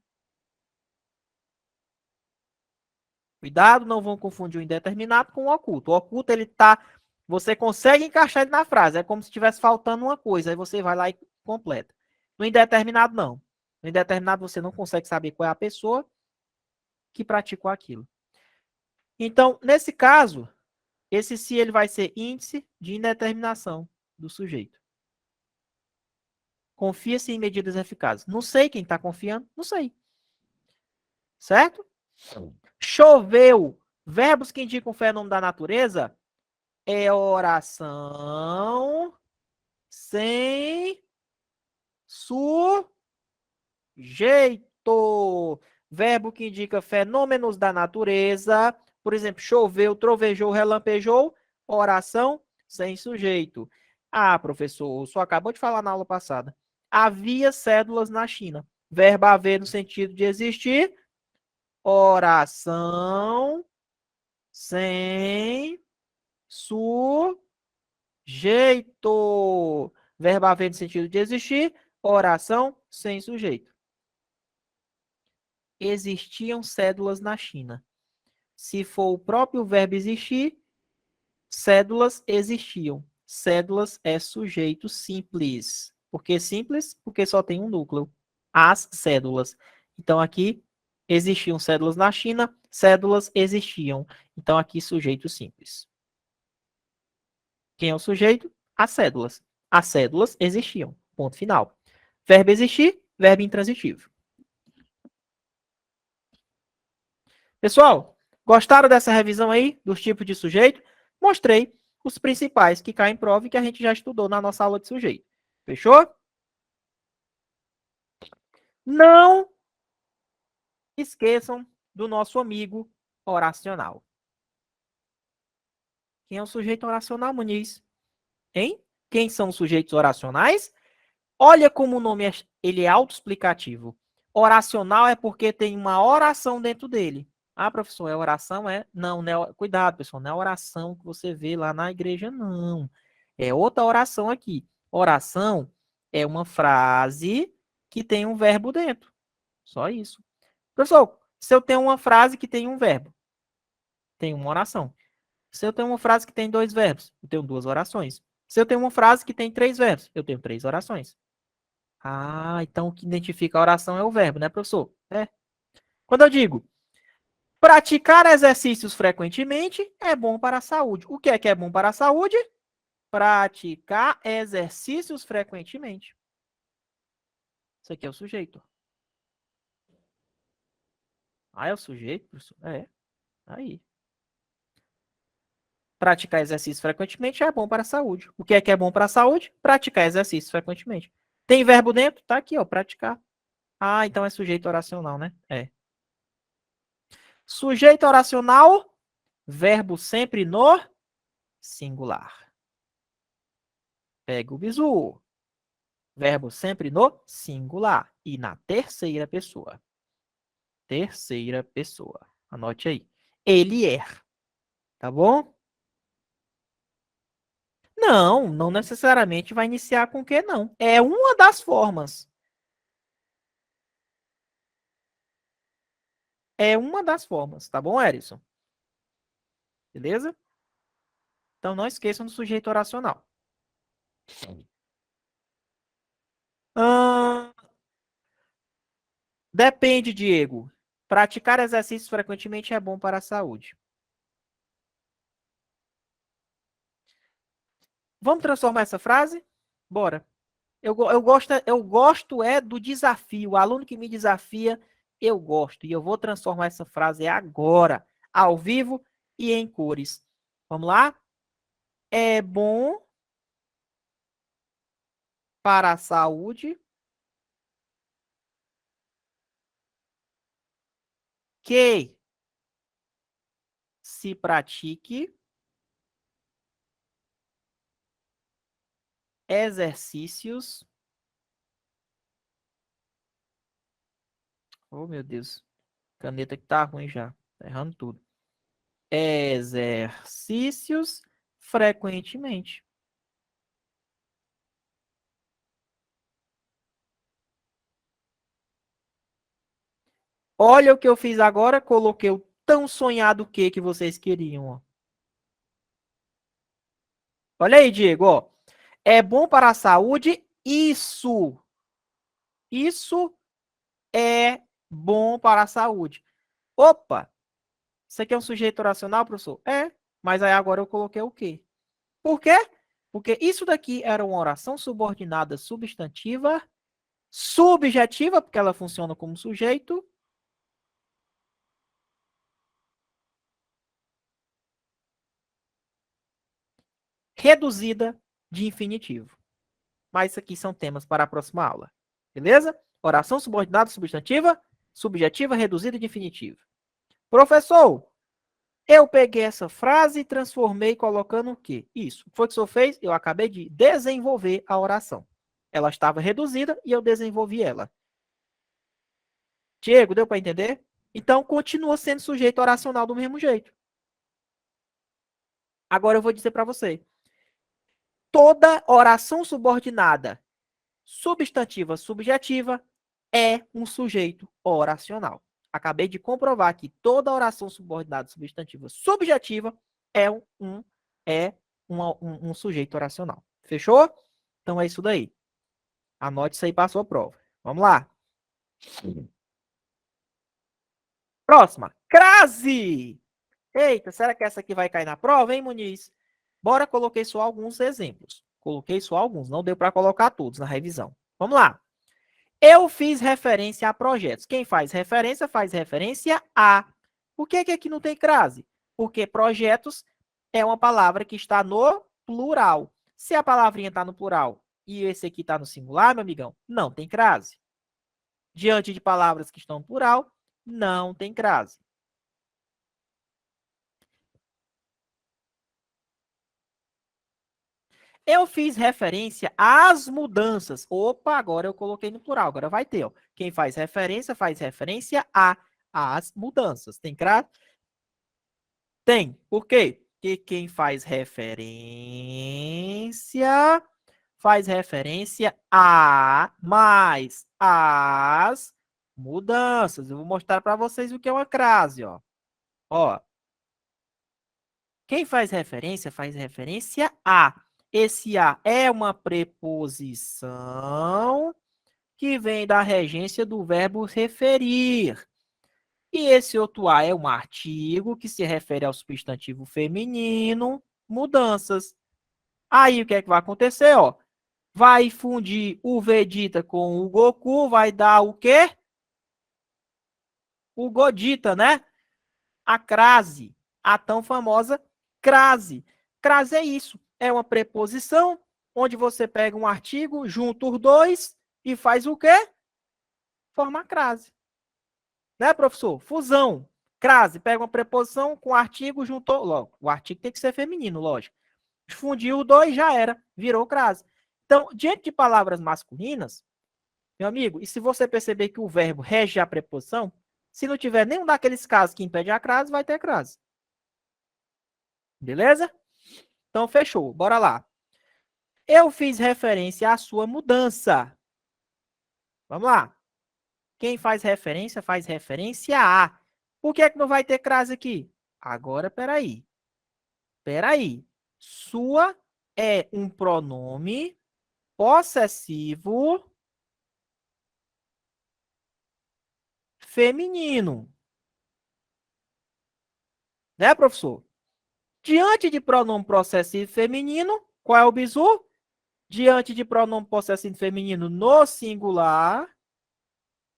Cuidado, não vão confundir o indeterminado com o oculto. O oculto, ele tá... Você consegue encaixar ele na frase. É como se estivesse faltando uma coisa. Aí você vai lá e completa. No indeterminado, não. No indeterminado, você não consegue saber qual é a pessoa que praticou aquilo. Então, nesse caso, esse se ele vai ser índice de indeterminação do sujeito. Confia-se em medidas eficazes. Não sei quem está confiando. Não sei. Certo? Choveu. Verbos que indicam o fenômeno da natureza é oração sem sujeito. Verbo que indica fenômenos da natureza. Por exemplo, choveu, trovejou, relampejou. Oração sem sujeito. Ah, professor, só acabou de falar na aula passada. Havia cédulas na China. Verbo haver no sentido de existir. Oração sem sujeito. Verbo haver no sentido de existir. Oração sem sujeito. Existiam cédulas na China. Se for o próprio verbo existir, cédulas existiam. Cédulas é sujeito simples. Por que simples? Porque só tem um núcleo. As cédulas. Então, aqui, existiam cédulas na China, cédulas existiam. Então, aqui, sujeito simples. Quem é o sujeito? As cédulas. As cédulas existiam. Ponto final. Verbo existir, verbo intransitivo. Pessoal, gostaram dessa revisão aí dos tipos de sujeito? Mostrei os principais que caem em prova e que a gente já estudou na nossa aula de sujeito. Fechou? Não esqueçam do nosso amigo oracional. Quem é o sujeito oracional, Muniz? Hein? Quem são os sujeitos oracionais? Olha como o nome ele é autoexplicativo. Oracional é porque tem uma oração dentro dele. Ah, professor, é oração? É? Não, né? Cuidado, pessoal, não é oração que você vê lá na igreja, não. É outra oração aqui. Oração é uma frase que tem um verbo dentro. Só isso. Professor, se eu tenho uma frase que tem um verbo, tem uma oração. Se eu tenho uma frase que tem dois verbos, eu tenho duas orações. Se eu tenho uma frase que tem três verbos, eu tenho três orações. Ah, então o que identifica a oração é o verbo, né, professor? É. Quando eu digo praticar exercícios frequentemente é bom para a saúde. O que é bom para a saúde? Praticar exercícios frequentemente. Isso aqui é o sujeito. Ah, é o sujeito, professor? É. Aí. Praticar exercícios frequentemente é bom para a saúde. O que é bom para a saúde? Praticar exercícios frequentemente. Tem verbo dentro? Tá aqui, ó, praticar. Ah, então é sujeito oracional, né? É. Sujeito oracional, verbo sempre no singular. Pega o bizu. Verbo sempre no singular e na terceira pessoa. Terceira pessoa. Anote aí. Ele é. Tá bom? Não, não necessariamente vai iniciar com que não. É uma das formas. É uma das formas, tá bom, Erison? Beleza? Então não esqueçam do sujeito oracional. Ah, depende, Diego. Praticar exercícios frequentemente é bom para a saúde. Vamos transformar essa frase? Bora. Eu gosto é do desafio. O aluno que me desafia, eu gosto. E eu vou transformar essa frase agora, ao vivo e em cores. Vamos lá? É bom para a saúde que se pratique exercícios. Oh, meu Deus. Caneta que tá ruim já. Tá errando tudo. Exercícios frequentemente. Olha o que eu fiz agora, coloquei o tão sonhado que vocês queriam, ó. Olha aí, Diego, ó. É bom para a saúde, isso. Isso é bom para a saúde. Opa, isso aqui é um sujeito oracional, professor? É, mas aí agora eu coloquei o quê? Por quê? Porque isso daqui era uma oração subordinada substantiva, subjetiva, porque ela funciona como sujeito, reduzida de infinitivo. Mas isso aqui são temas para a próxima aula. Beleza? Oração subordinada substantiva, subjetiva, reduzida de infinitivo. Professor, eu peguei essa frase e transformei colocando o quê? Isso. O que foi que o senhor fez? Eu acabei de desenvolver a oração. Ela estava reduzida e eu desenvolvi ela. Diego, deu para entender? Então, continua sendo sujeito oracional do mesmo jeito. Agora eu vou dizer para você. Toda oração subordinada substantiva subjetiva é um sujeito oracional. Acabei de comprovar que toda oração subordinada substantiva subjetiva é um sujeito oracional. Fechou? Então é isso daí. Anote isso aí para a sua prova. Vamos lá. Próxima. Crase! Eita, será que essa aqui vai cair na prova, hein, Muniz? Bora, coloquei só alguns exemplos. Coloquei só alguns, não deu para colocar todos na revisão. Vamos lá. Eu fiz referência a projetos. Quem faz referência a. Por que aqui não tem crase? Porque projetos é uma palavra que está no plural. Se a palavrinha está no plural e esse aqui está no singular, meu amigão, não tem crase. Diante de palavras que estão no plural, não tem crase. Eu fiz referência às mudanças. Opa, agora eu coloquei no plural. Agora vai ter, ó. Quem faz referência às mudanças. Tem crase? Tem. Por quê? Porque quem faz referência a mais as mudanças. Eu vou mostrar para vocês o que é uma crase, ó. Ó. Quem faz referência a. Esse a é uma preposição que vem da regência do verbo referir. E esse outro a é um artigo que se refere ao substantivo feminino, mudanças. Aí o que é que vai acontecer, ó? Vai fundir o Vegeta com o Goku, vai dar o quê? O Godita, né? A crase, a tão famosa crase. Crase é isso, é uma preposição onde você pega um artigo, junta os dois e faz o quê? Forma a crase. Né, professor? Fusão. Crase, pega uma preposição com artigo, juntou. Logo, o artigo tem que ser feminino, lógico. Fundiu os dois, já era. Virou crase. Então, diante de palavras masculinas, meu amigo, e se você perceber que o verbo rege a preposição, se não tiver nenhum daqueles casos que impede a crase, vai ter crase. Beleza? Então, fechou. Bora lá. Eu fiz referência à sua mudança. Vamos lá. Quem faz referência a. Por que é que não vai ter crase aqui? Agora, peraí. Peraí. Sua é um pronome possessivo feminino. Né, professor? Diante de pronome possessivo feminino, qual é o bizu? Diante de pronome possessivo feminino no singular, o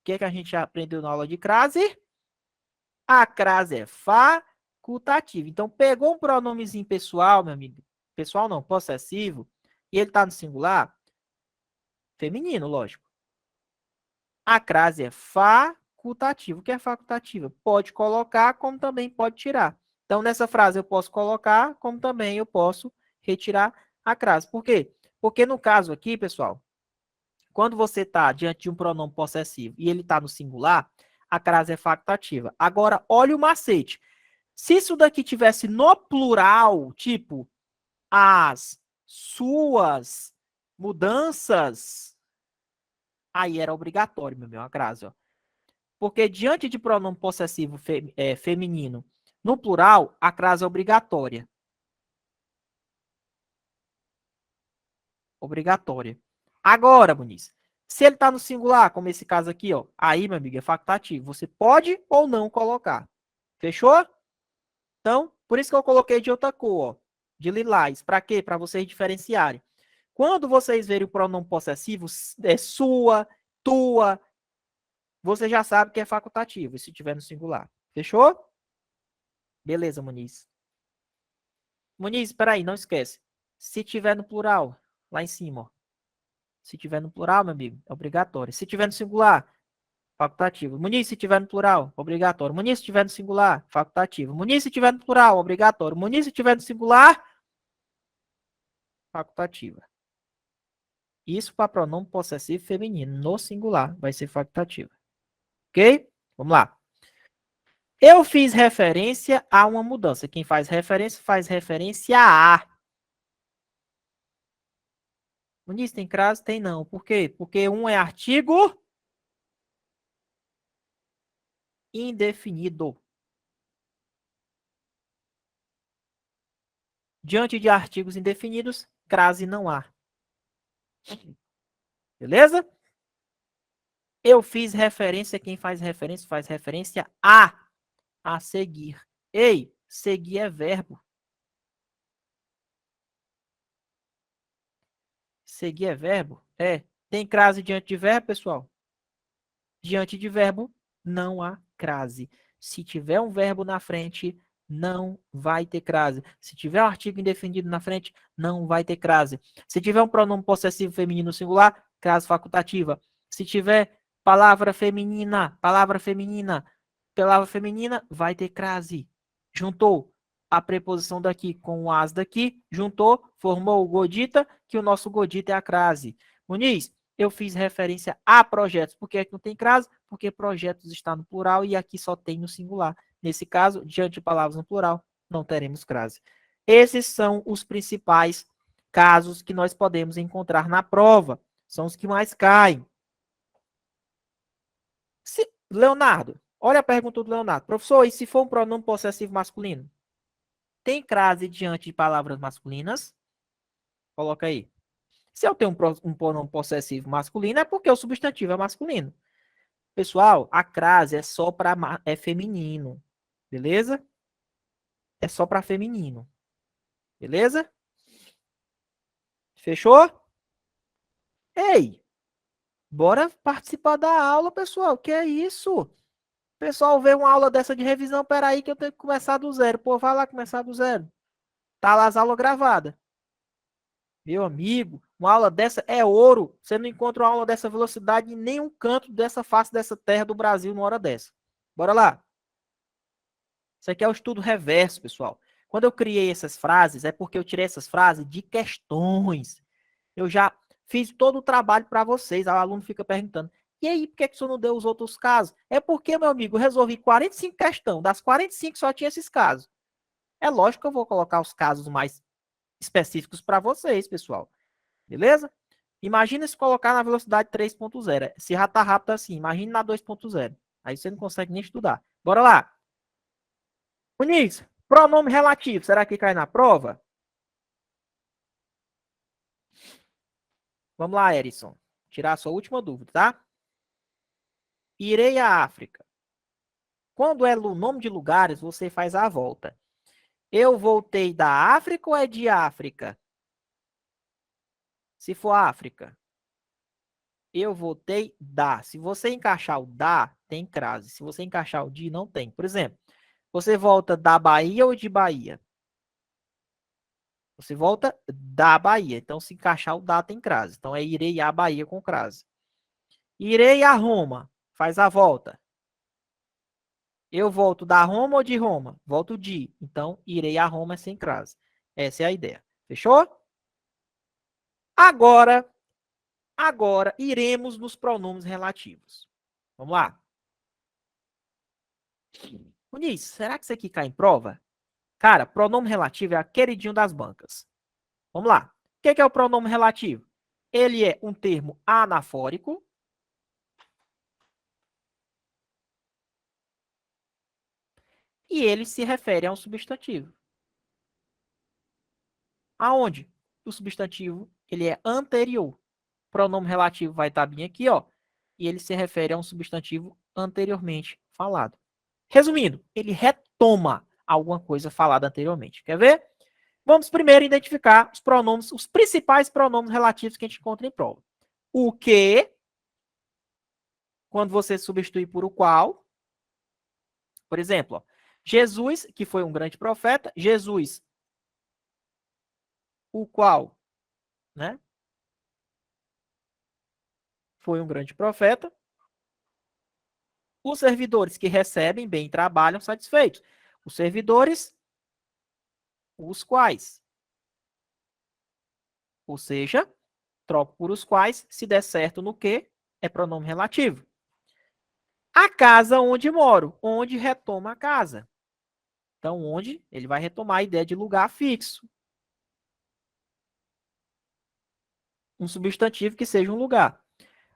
que é que a gente já aprendeu na aula de crase? A crase é facultativa. Então, pegou um pronomezinho pessoal, meu amigo. Pessoal não, possessivo. E ele está no singular. Feminino, lógico. A crase é facultativa. O que é facultativa? Pode colocar, como também pode tirar. Então, nessa frase eu posso colocar, como também eu posso retirar a crase. Por quê? Porque no caso aqui, pessoal, quando você está diante de um pronome possessivo e ele está no singular, a crase é facultativa. Agora, olha o macete. Se isso daqui tivesse no plural, tipo as suas mudanças, aí era obrigatório, meu a crase, ó. Porque diante de pronome possessivo feminino no plural, a crase é obrigatória. Obrigatória. Agora, Muniz, se ele está no singular, como esse caso aqui, ó, aí, meu amigo, é facultativo. Você pode ou não colocar. Fechou? Então, por isso que eu coloquei de outra cor, ó, de lilás. Para quê? Para vocês diferenciarem. Quando vocês verem o pronome possessivo, é sua, tua, você já sabe que é facultativo, se tiver no singular. Fechou? Beleza, Muniz. Muniz, espera aí, não esquece. Se tiver no plural, lá em cima, ó. Se tiver no plural, meu amigo, é obrigatório. Se tiver no singular, facultativo. Muniz, se tiver no plural, obrigatório. Muniz, se tiver no singular, facultativo. Muniz, se tiver no plural, obrigatório. Muniz, se tiver no singular, facultativa. Isso para pronome possessivo feminino. No singular, vai ser facultativa. Ok? Vamos lá. Eu fiz referência a uma mudança. Quem faz referência a. Muniz, tem crase? Tem não. Por quê? Porque um é artigo indefinido. Diante de artigos indefinidos, crase não há. Beleza? Eu fiz referência, quem faz referência a seguir. Ei, seguir é verbo. Seguir é verbo? É. Tem crase diante de verbo, pessoal? Diante de verbo, não há crase. Se tiver um verbo na frente, não vai ter crase. Se tiver um artigo indefinido na frente, não vai ter crase. Se tiver um pronome possessivo feminino singular, crase facultativa. Se tiver palavra feminina, vai ter crase. Juntou a preposição daqui com o as daqui, juntou, formou o godita, que o nosso godita é a crase. Muniz, eu fiz referência a projetos. Por que é que não tem crase? Porque projetos está no plural e aqui só tem no singular. Nesse caso, diante de palavras no plural, não teremos crase. Esses são os principais casos que nós podemos encontrar na prova. São os que mais caem. Leonardo, olha a pergunta do Leonardo. Professor, e se for um pronome possessivo masculino? Tem crase diante de palavras masculinas? Coloca aí. Se eu tenho um pronome possessivo masculino, é porque o substantivo é masculino. Pessoal, a crase é só para feminino. Beleza? É só para feminino. Beleza? Fechou? Ei, bora participar da aula, pessoal. Que é isso? Pessoal, vê uma aula dessa de revisão. Peraí que eu tenho que começar do zero. Pô, vai lá começar do zero. Tá lá as aulas gravadas. Meu amigo, uma aula dessa é ouro. Você não encontra uma aula dessa velocidade em nenhum canto dessa face dessa terra do Brasil numa hora dessa. Bora lá. Isso aqui é o estudo reverso, pessoal. Quando eu criei essas frases, é porque eu tirei essas frases de questões. Eu já fiz todo o trabalho para vocês. O aluno fica perguntando, e aí, por que o senhor não deu os outros casos? É porque, meu amigo, eu resolvi 45 questões. Das 45 só tinha esses casos. É lógico que eu vou colocar os casos mais específicos para vocês, pessoal. Beleza? Imagina se colocar na velocidade 3.0. Se já tá rápido assim, imagine na 2.0. Aí você não consegue nem estudar. Bora lá. Muniz, pronome relativo, será que cai na prova? Vamos lá, Erison. Tirar a sua última dúvida, tá? Irei à África. Quando é o nome de lugares, você faz a volta. Eu voltei da África ou é de África? Se for África. Eu voltei da. Se você encaixar o da, tem crase. Se você encaixar o de, não tem. Por exemplo, você volta da Bahia ou de Bahia? Você volta da Bahia. Então, se encaixar o da, tem crase. Então, é irei à Bahia com crase. Irei a Roma. Faz a volta. Eu volto da Roma ou de Roma? Volto de. Então, irei a Roma sem crase. Essa é a ideia. Fechou? Agora iremos nos pronomes relativos. Vamos lá. Muniz, será que isso aqui cai em prova? Cara, pronome relativo é a queridinho das bancas. Vamos lá. O que é o pronome relativo? Ele é um termo anafórico. E ele se refere a um substantivo. Aonde? O substantivo, ele é anterior. O pronome relativo vai estar bem aqui, ó. E ele se refere a um substantivo anteriormente falado. Resumindo, ele retoma alguma coisa falada anteriormente. Quer ver? Vamos primeiro identificar os pronomes, os principais pronomes relativos que a gente encontra em prova. O que, quando você substitui por o qual. Por exemplo, ó, Jesus, que foi um grande profeta, Jesus, o qual, né? Foi um grande profeta. Os servidores que recebem bem e trabalham satisfeitos. Os servidores, os quais. Ou seja, troco por os quais, se der certo no que, é pronome relativo. A casa onde moro, onde retoma a casa. Então, onde ele vai retomar a ideia de lugar fixo. Um substantivo que seja um lugar.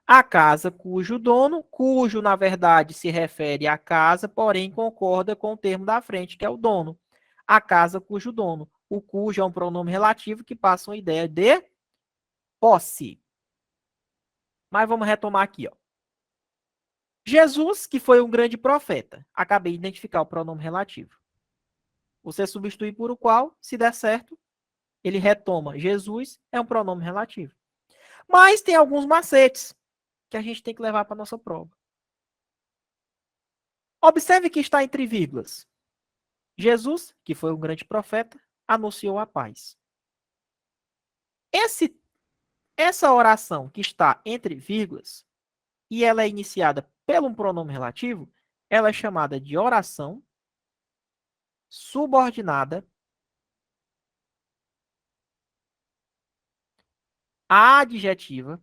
A casa cujo dono, cujo, na verdade, se refere à casa, porém concorda com o termo da frente, que é o dono. A casa cujo dono. O cujo é um pronome relativo que passa uma ideia de posse. Mas vamos retomar aqui, ó. Jesus, que foi um grande profeta. Acabei de identificar o pronome relativo. Você substitui por o qual, se der certo, ele retoma. Jesus é um pronome relativo. Mas tem alguns macetes que a gente tem que levar para a nossa prova. Observe que está entre vírgulas. Jesus, que foi um grande profeta, anunciou a paz. Essa oração que está entre vírgulas, e ela é iniciada pelo um pronome relativo, ela é chamada de oração subordinada adjetiva.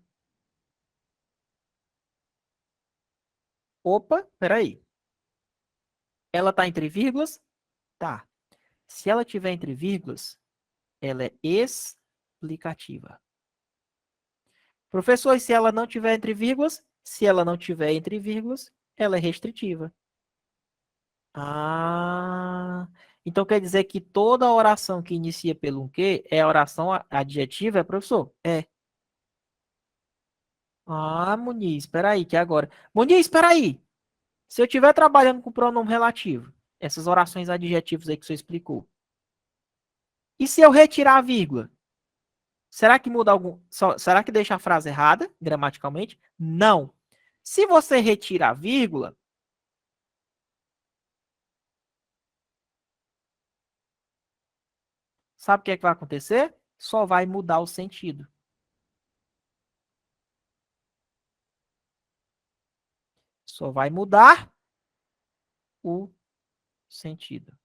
Opa, peraí. Ela está entre vírgulas? Tá. Se ela tiver entre vírgulas, ela é explicativa. Professor, e se ela não tiver entre vírgulas? Se ela não tiver entre vírgulas, ela é restritiva. Ah, então quer dizer que toda oração que inicia pelo um que é oração adjetiva, é, professor? É. Ah, Muniz, espera aí, que agora. Muniz, espera aí. Se eu estiver trabalhando com pronome relativo, essas orações adjetivas aí que você explicou, e se eu retirar a vírgula? Será que muda algum? Será que deixa a frase errada, gramaticalmente? Não. Se você retira a vírgula, sabe o que é que vai acontecer? Só vai mudar o sentido. Só vai mudar o sentido.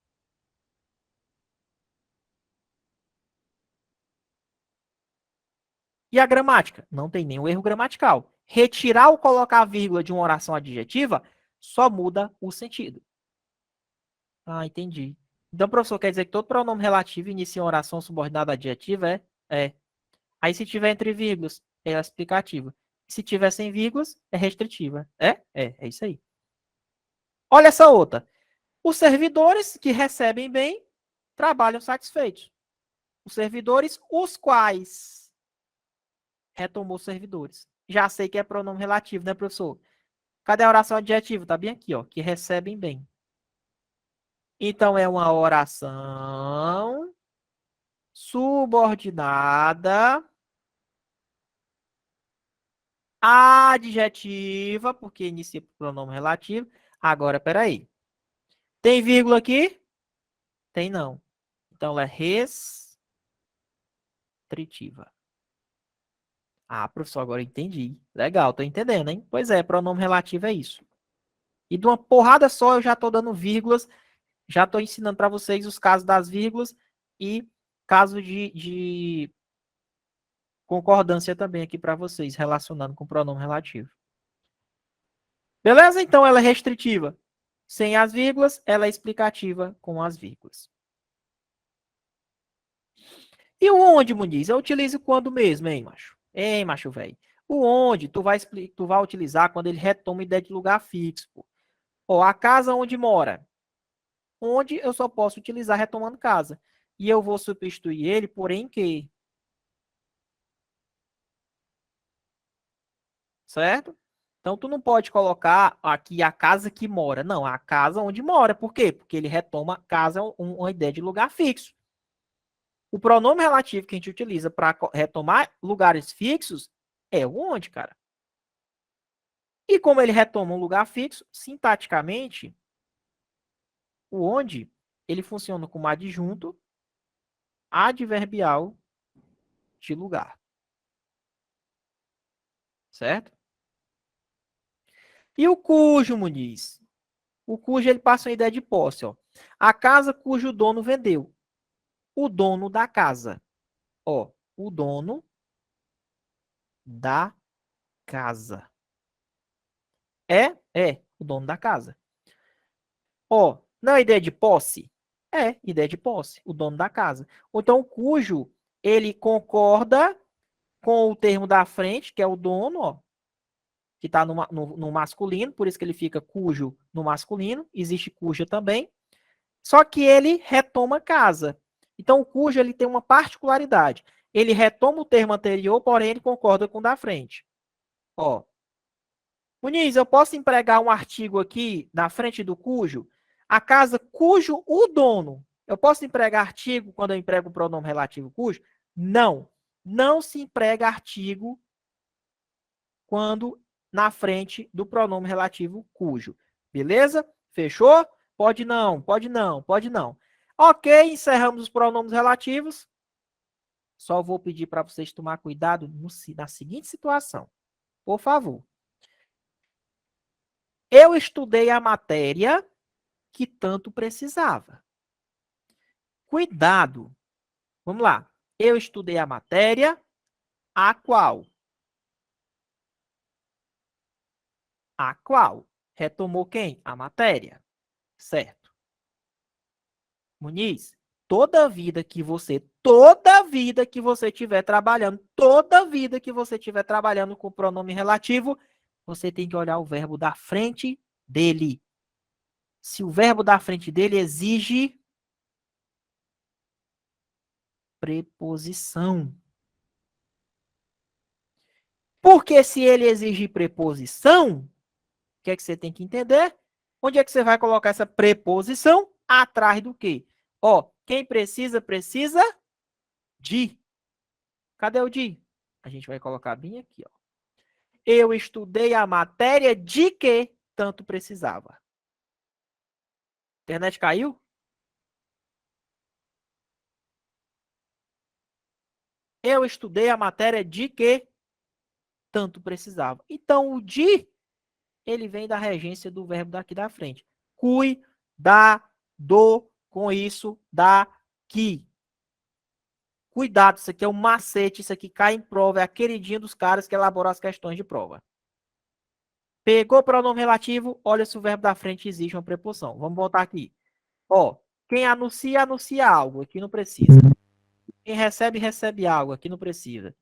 E a gramática? Não tem nenhum erro gramatical. Retirar ou colocar a vírgula de uma oração adjetiva só muda o sentido. Ah, entendi. Então, professor, quer dizer que todo pronome relativo inicia uma oração subordinada adjetiva? É? É. Aí, se tiver entre vírgulas, é explicativa. Se tiver sem vírgulas, é restritiva. É? É isso aí. Olha essa outra. Os servidores que recebem bem trabalham satisfeitos. Os servidores, os quais retomou os servidores. Já sei que é pronome relativo, né, professor? Cadê a oração adjetiva? Tá bem aqui, ó. Que recebem bem. Então, é uma oração subordinada adjetiva, porque inicia por pronome relativo. Agora, peraí. Tem vírgula aqui? Tem não. Então, ela é restritiva. Ah, professor, agora eu entendi. Legal, tô entendendo, hein? Pois é, pronome relativo é isso. E de uma porrada só eu já tô dando vírgulas, já tô ensinando para vocês os casos das vírgulas e caso de concordância também aqui para vocês, relacionando com o pronome relativo. Beleza? Então ela é restritiva sem as vírgulas, ela é explicativa com as vírgulas. E o onde, Muniz? Eu utilizo quando mesmo, hein, macho? Hein, macho velho? O onde tu vai utilizar quando ele retoma a ideia de lugar fixo. Pô. Ó, a casa onde mora. Onde eu só posso utilizar retomando casa. E eu vou substituir ele por em que. Certo? Então, tu não pode colocar aqui a casa que mora. Não, a casa onde mora. Por quê? Porque ele retoma casa, uma ideia de lugar fixo. O pronome relativo que a gente utiliza para retomar lugares fixos é o onde, cara. E como ele retoma um lugar fixo, sintaticamente, o onde, ele funciona como adjunto adverbial de lugar. Certo? E o cujo, Muniz? O cujo, ele passa uma ideia de posse, ó. A casa cujo dono vendeu. O dono da casa. Ó, o dono da casa. É, o dono da casa. Ó, não é ideia de posse? É, ideia de posse, o dono da casa. Então, cujo, ele concorda com o termo da frente, que é o dono, ó, que está no masculino, por isso que ele fica cujo no masculino, existe cuja também, só que ele retoma casa. Então, o cujo, ele tem uma particularidade. Ele retoma o termo anterior, porém ele concorda com o da frente. Ó, Muniz, eu posso empregar um artigo aqui na frente do cujo? A casa cujo o dono. Eu posso empregar artigo quando eu emprego o pronome relativo cujo? Não. Não se emprega artigo quando na frente do pronome relativo cujo. Beleza? Fechou? Pode não, pode não, pode não. Ok, encerramos os pronomes relativos. Só vou pedir para vocês tomar cuidado na seguinte situação. Por favor. Eu estudei a matéria que tanto precisava. Cuidado. Vamos lá. Eu estudei a matéria, a qual? A qual? Retomou quem? A matéria. Certo. Muniz, toda vida que você estiver trabalhando com o pronome relativo, você tem que olhar o verbo da frente dele. Se o verbo da frente dele exige preposição. Porque se ele exigir preposição, o que é que você tem que entender? Onde é que você vai colocar essa preposição? Atrás do quê? Ó, quem precisa, precisa de. Cadê o de? A gente vai colocar bem aqui, ó. Eu estudei a matéria de que tanto precisava. Internet caiu? Eu estudei a matéria de que tanto precisava. Então, o de, ele vem da regência do verbo daqui da frente. Cuidado com isso daqui. Cuidado, isso aqui é um macete, isso aqui cai em prova, é a queridinha dos caras que elaboram as questões de prova. Pegou o pronome relativo, olha se o verbo da frente exige uma preposição. Vamos voltar aqui. Ó, quem anuncia, anuncia algo, aqui não precisa. Quem recebe, recebe algo, aqui não precisa.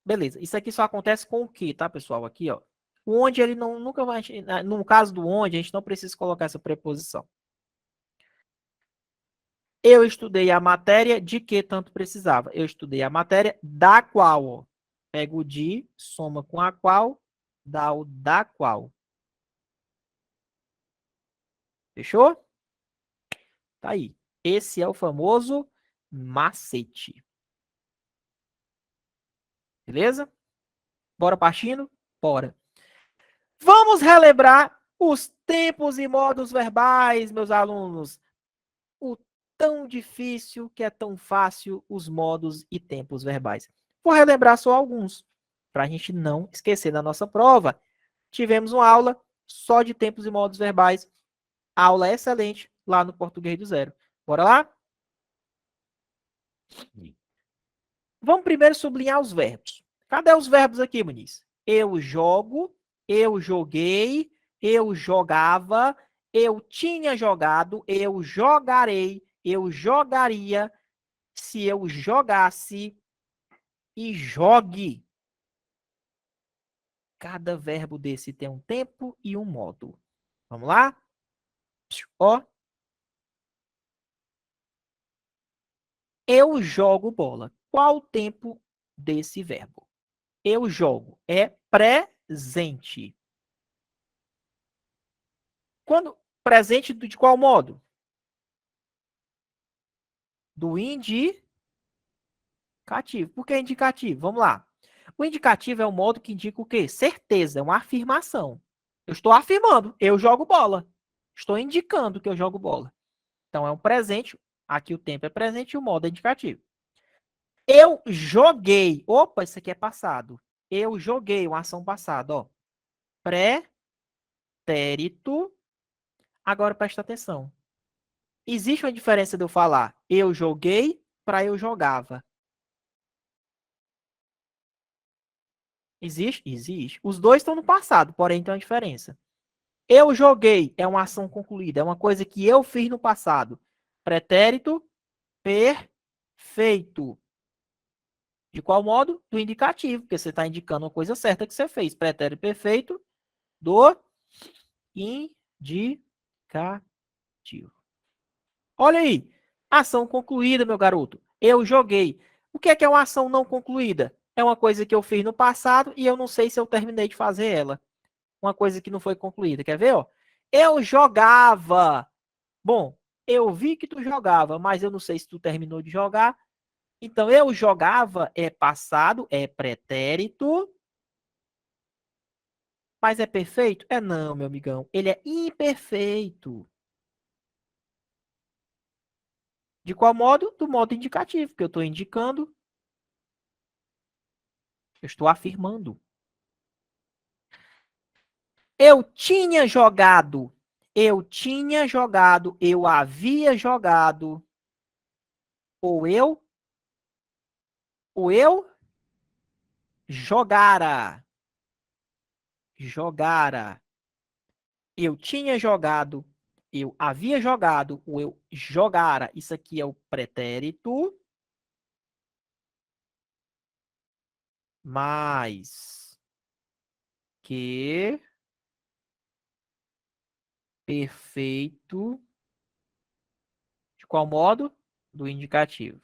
Beleza, isso aqui só acontece com o que, tá, pessoal? Aqui, ó. O onde ele nunca vai... No caso do onde, a gente não precisa colocar essa preposição. Eu estudei a matéria de que tanto precisava. Eu estudei a matéria da qual, ó. Pega o de, soma com a qual, dá o da qual. Fechou? Tá aí. Esse é o famoso macete. Beleza? Bora partindo? Bora. Vamos relembrar os tempos e modos verbais, meus alunos. O tão difícil que é tão fácil os modos e tempos verbais. Vou relembrar só alguns, para a gente não esquecer da nossa prova. Tivemos uma aula só de tempos e modos verbais. Aula excelente lá no Português do Zero. Bora lá? Vamos primeiro sublinhar os verbos. Cadê os verbos aqui, Muniz? Eu jogo, eu joguei, eu jogava, eu tinha jogado, eu jogarei, eu jogaria, se eu jogasse e jogue. Cada verbo desse tem um tempo e um modo. Vamos lá? Ó. Eu jogo bola. Qual o tempo desse verbo? Eu jogo. É presente. Quando presente de qual modo? Do indicativo. Por que indicativo? Vamos lá. O indicativo é o modo que indica o quê? Certeza, é uma afirmação. Eu estou afirmando, eu jogo bola. Estou indicando que eu jogo bola. Então é um presente. Aqui o tempo é presente e o modo é indicativo. Eu joguei. Opa, isso aqui é passado. Eu joguei, uma ação passada, ó. Pretérito. Agora presta atenção. Existe uma diferença de eu falar eu joguei para eu jogava. Existe? Existe. Os dois estão no passado, porém tem uma diferença. Eu joguei é uma ação concluída, é uma coisa que eu fiz no passado. Pretérito perfeito. De qual modo? Do indicativo, porque você está indicando uma coisa certa que você fez. Pretérito perfeito do indicativo. Olha aí. Ação concluída, meu garoto. Eu joguei. O que é uma ação não concluída? É uma coisa que eu fiz no passado e eu não sei se eu terminei de fazer ela. Uma coisa que não foi concluída. Quer ver? Ó? Eu jogava. Bom, eu vi que tu jogava, mas eu não sei se tu terminou de jogar. Então, eu jogava é passado, é pretérito. Mas é perfeito? É não, meu amigão. Ele é imperfeito. De qual modo? Do modo indicativo, que eu estou indicando. Eu estou afirmando. Eu tinha jogado. Eu tinha jogado, eu havia jogado, ou eu jogara. Jogara. Eu tinha jogado, eu havia jogado, ou eu jogara. Isso aqui é o pretérito mais que perfeito. De qual modo? Do indicativo.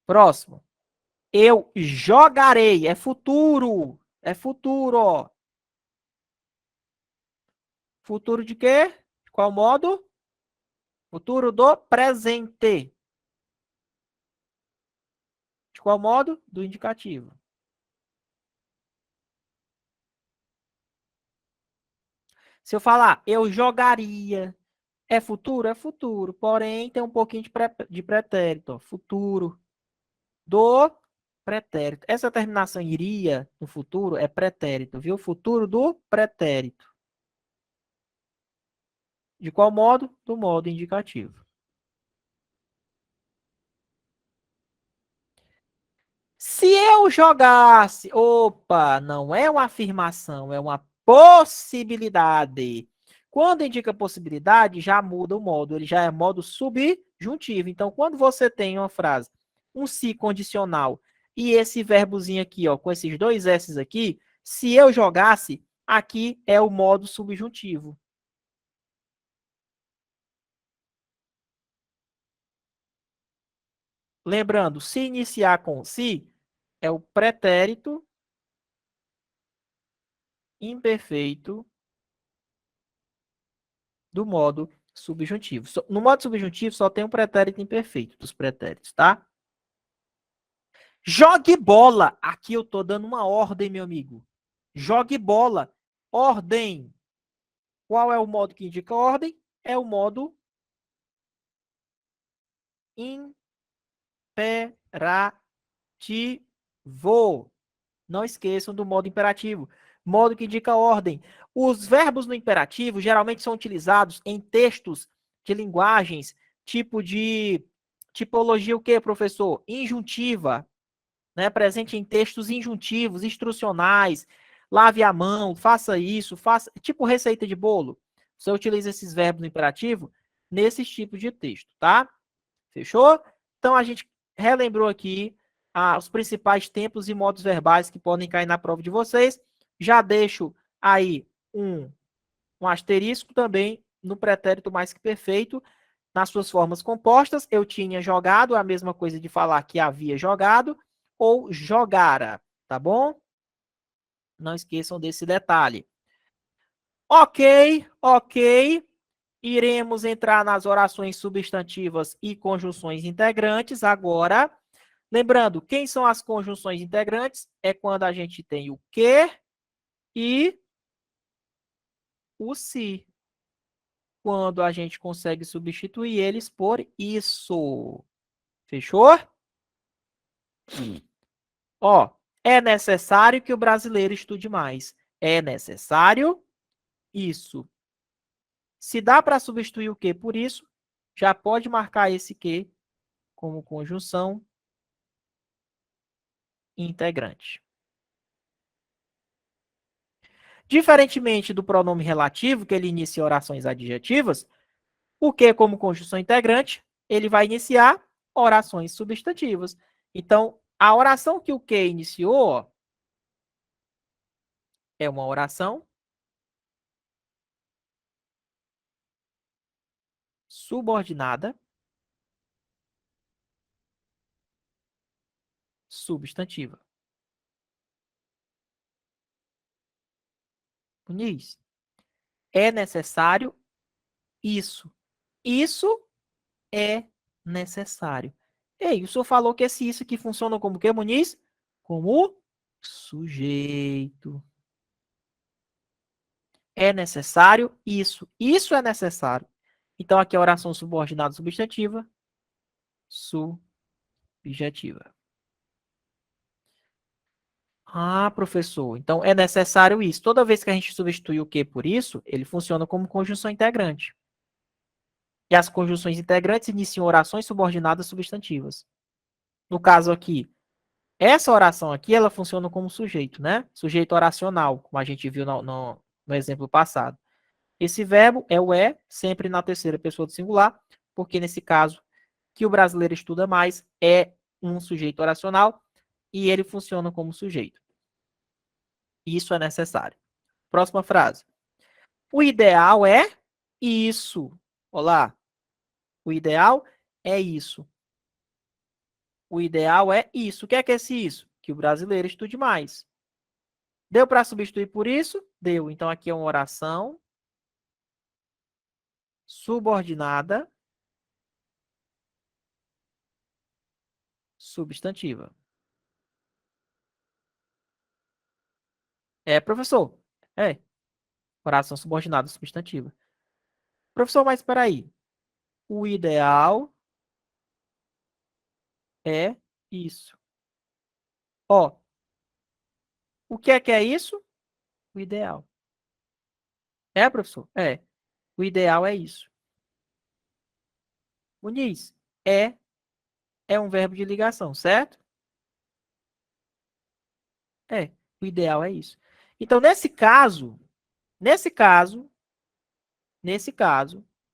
Próximo. Eu jogarei. É futuro. É futuro, ó. Futuro de quê? De qual modo? Futuro do presente. De qual modo? Do indicativo. Se eu falar, eu jogaria, é futuro? É futuro. Porém, tem um pouquinho de pretérito. Ó. Futuro do pretérito. Essa terminação iria no futuro é pretérito, viu? Futuro do pretérito. De qual modo? Do modo indicativo. Se eu jogasse, opa, não é uma afirmação, é uma possibilidade. Quando indica possibilidade, já muda o modo, ele já é modo subjuntivo. Então, quando você tem uma frase, um se condicional e esse verbozinho aqui, ó, com esses dois s's aqui, se eu jogasse, aqui é o modo subjuntivo. Lembrando, se iniciar com se, é o pretérito imperfeito do modo subjuntivo. No modo subjuntivo só tem um pretérito imperfeito dos pretéritos, tá? Jogue bola. Aqui eu tô dando uma ordem, meu amigo. Jogue bola. Ordem. Qual é o modo que indica ordem? É o modo imperativo. Não esqueçam do modo imperativo. Modo que indica ordem. Os verbos no imperativo geralmente são utilizados em textos de linguagens tipo de tipologia o quê, professor? Injuntiva, né? Presente em textos injuntivos, instrucionais. Lave a mão, faça isso, faça tipo receita de bolo. Você utiliza esses verbos no imperativo nesses tipos de texto, tá? Fechou? Então a gente relembrou aqui os principais tempos e modos verbais que podem cair na prova de vocês. Já deixo aí um asterisco também no pretérito mais que perfeito, nas suas formas compostas. Eu tinha jogado, é a mesma coisa de falar que havia jogado, ou jogara, tá bom? Não esqueçam desse detalhe. Ok, ok. Iremos entrar nas orações substantivas e conjunções integrantes agora. Lembrando, quem são as conjunções integrantes? É quando a gente tem o que e o se. Quando a gente consegue substituir eles por isso. Fechou? Ó, é necessário que o brasileiro estude mais. É necessário isso. Se dá para substituir o que por isso, já pode marcar esse que como conjunção integrante. Diferentemente do pronome relativo, que ele inicia orações adjetivas, o que como conjunção integrante, ele vai iniciar orações substantivas. Então, a oração que o que iniciou ó, é uma oração subordinada substantiva. Muniz, é necessário isso. Isso é necessário. Ei, o senhor falou que esse isso aqui funciona como o quê, Muniz? Como sujeito. É necessário isso. Isso é necessário. Então, aqui é a oração subordinada substantiva. Subjetiva. Ah, professor, então é necessário isso. Toda vez que a gente substitui o que por isso, ele funciona como conjunção integrante. E as conjunções integrantes iniciam orações subordinadas substantivas. No caso aqui, essa oração aqui, ela funciona como sujeito, né? Sujeito oracional, como a gente viu no exemplo passado. Esse verbo é o é, sempre na terceira pessoa do singular, porque nesse caso, que o brasileiro estuda mais, é um sujeito oracional e ele funciona como sujeito. Isso é necessário. Próxima frase. O ideal é isso. Olá. O ideal é isso. O ideal é isso. O que é esse isso? Que o brasileiro estude mais. Deu para substituir por isso? Deu. Então aqui é uma oração subordinada substantiva. É, professor. É. Oração subordinada substantiva. Professor, mas espera aí. O ideal é isso. Ó, o que é isso? O ideal. É, professor? É. O ideal é isso. Muniz, é um verbo de ligação, certo? É. O ideal é isso. Então, nesse caso,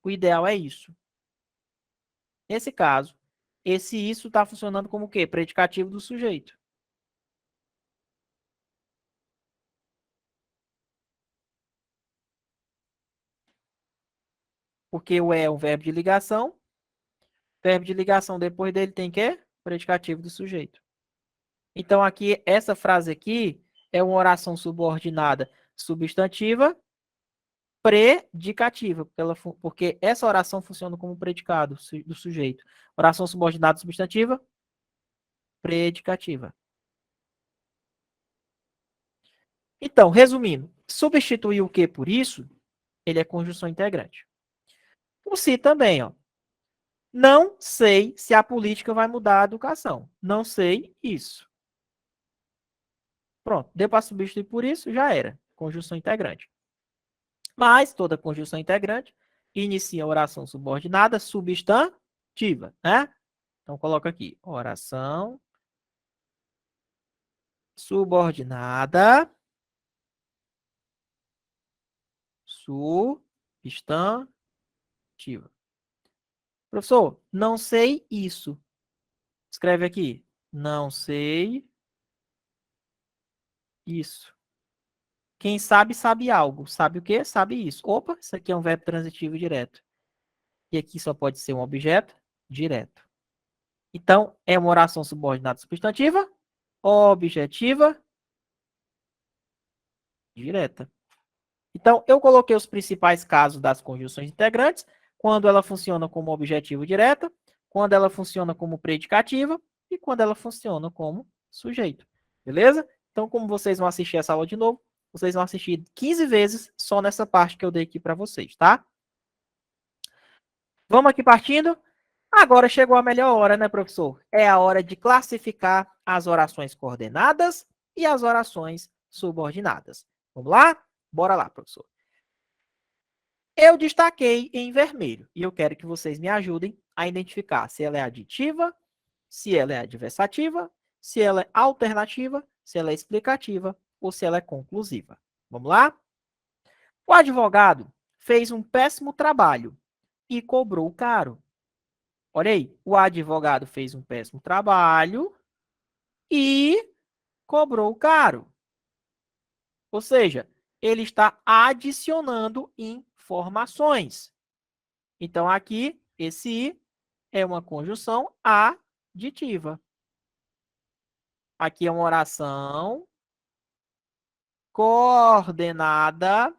o ideal é isso. Nesse caso, esse isso está funcionando como o quê? Predicativo do sujeito. Porque o é um verbo de ligação. Verbo de ligação depois dele tem que predicativo do sujeito. Então, aqui, essa frase aqui é uma oração subordinada substantiva predicativa, porque essa oração funciona como predicado do sujeito. Oração subordinada substantiva predicativa. Então, resumindo, substituir o que por isso, ele é conjunção integrante. O se também, ó. Não sei se a política vai mudar a educação. Não sei isso. Pronto, deu para substituir por isso, já era. Conjunção integrante. Mas toda conjunção integrante inicia a oração subordinada substantiva, né? Então coloca aqui, oração subordinada substantiva. Professor, não sei isso. Escreve aqui. Não sei isso. Quem sabe, sabe algo. Sabe o quê? Sabe isso. Opa, isso aqui é um verbo transitivo direto. E aqui só pode ser um objeto direto. Então, é uma oração subordinada substantiva, objetiva, direta. Então, eu coloquei os principais casos das conjunções integrantes, quando ela funciona como objetivo direta, quando ela funciona como predicativa e quando ela funciona como sujeito. Beleza? Então, como vocês vão assistir essa aula de novo, vocês vão assistir 15 vezes só nessa parte que eu dei aqui para vocês, tá? Vamos aqui partindo. Agora chegou a melhor hora, né, professor? É a hora de classificar as orações coordenadas e as orações subordinadas. Vamos lá? Bora lá, professor. Eu destaquei em vermelho e eu quero que vocês me ajudem a identificar se ela é aditiva, se ela é adversativa, se ela é alternativa, se ela é explicativa ou se ela é conclusiva. Vamos lá? O advogado fez um péssimo trabalho e cobrou caro. Olha aí, o advogado fez um péssimo trabalho e cobrou caro. Ou seja, ele está adicionando informações. Então, aqui, esse I é uma conjunção aditiva. Aqui é uma oração coordenada,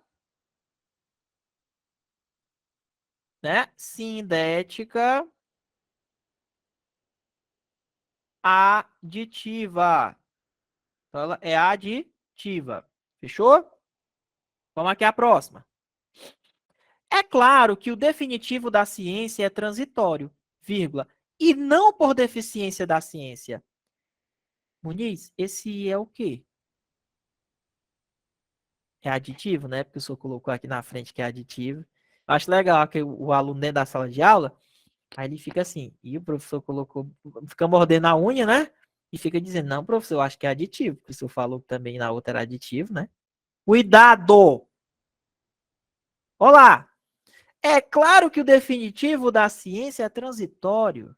né? Sindética aditiva. Então, ela é aditiva. Fechou? Vamos aqui a próxima. É claro que o definitivo da ciência é transitório, vírgula, e não por deficiência da ciência. Muniz, esse é o quê? É aditivo, né? Porque o senhor colocou aqui na frente que é aditivo. Acho legal que o aluno dentro da sala de aula, aí ele fica assim, e o professor colocou, fica mordendo a unha, né? E fica dizendo, não, professor, eu acho que é aditivo, porque o senhor falou que também na outra era aditivo, né? Cuidado! Olá! É claro que o definitivo da ciência é transitório.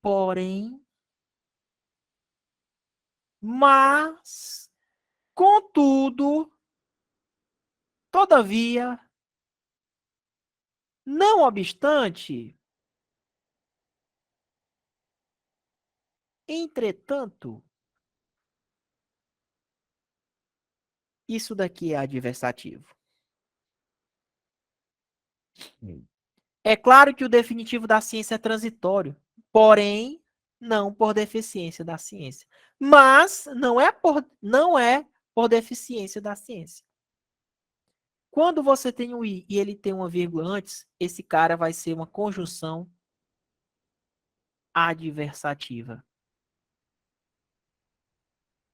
Porém, mas, contudo, todavia, não obstante, entretanto, isso daqui é adversativo. É claro que o definitivo da ciência é transitório, porém, não por deficiência da ciência. Mas não é por deficiência da ciência. Quando você tem um i e ele tem uma vírgula antes, esse cara vai ser uma conjunção adversativa.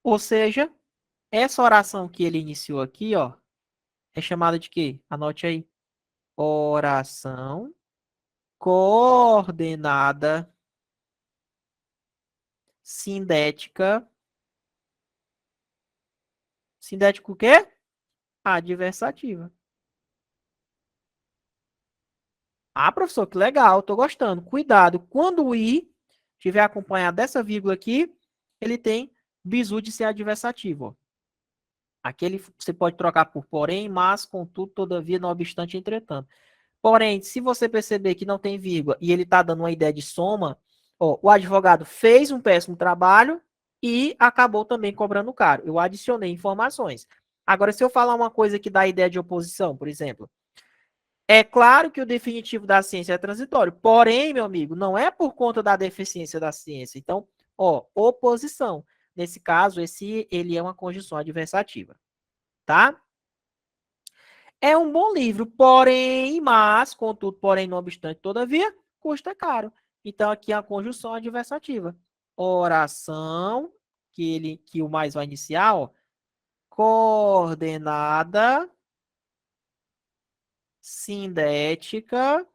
Ou seja, essa oração que ele iniciou aqui, ó, é chamada de quê? Anote aí. Oração coordenada sindética. Sindético o quê? Adversativa. Ah, professor, que legal, tô gostando. Cuidado, quando o i tiver acompanhado dessa vírgula aqui, ele tem bizu de ser adversativo. Ó. Aquele você pode trocar por porém, mas, contudo, todavia, não obstante, entretanto. Porém, se você perceber que não tem vírgula e ele está dando uma ideia de soma, ó, o advogado fez um péssimo trabalho e acabou também cobrando caro. Eu adicionei informações. Agora, se eu falar uma coisa que dá ideia de oposição, por exemplo, é claro que o definitivo da ciência é transitório, porém, meu amigo, não é por conta da deficiência da ciência. Então, ó, oposição. Nesse caso, ele é uma conjunção adversativa, tá? É um bom livro, porém, mas, contudo, porém, não obstante, todavia, custa caro. Então, aqui é a conjunção adversativa. Oração, que o mais vai iniciar, ó, coordenada sindética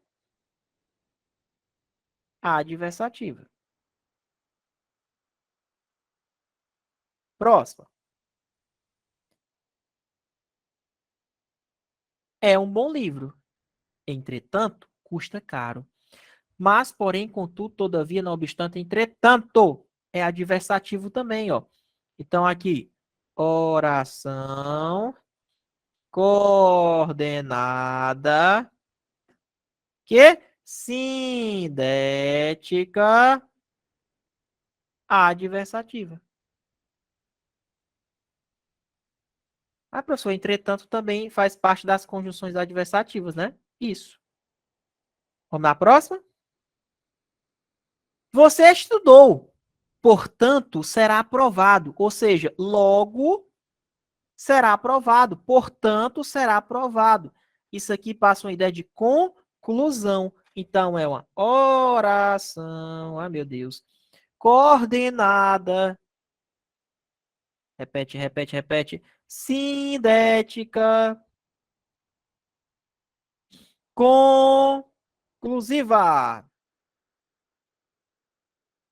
adversativa. Próxima. É um bom livro. Entretanto, custa caro. Mas, porém, contudo, todavia, não obstante, entretanto, é adversativo também, ó. Então, aqui, oração coordenada que sindética adversativa. Ah, professor, entretanto, também faz parte das conjunções adversativas, né? Isso. Vamos na próxima? Você estudou, portanto, será aprovado. Ou seja, logo será aprovado. Portanto, será aprovado. Isso aqui passa uma ideia de conclusão. Então, é uma oração. Ai, meu Deus. Coordenada. Repete, repete, repete. Sindética. Conclusiva.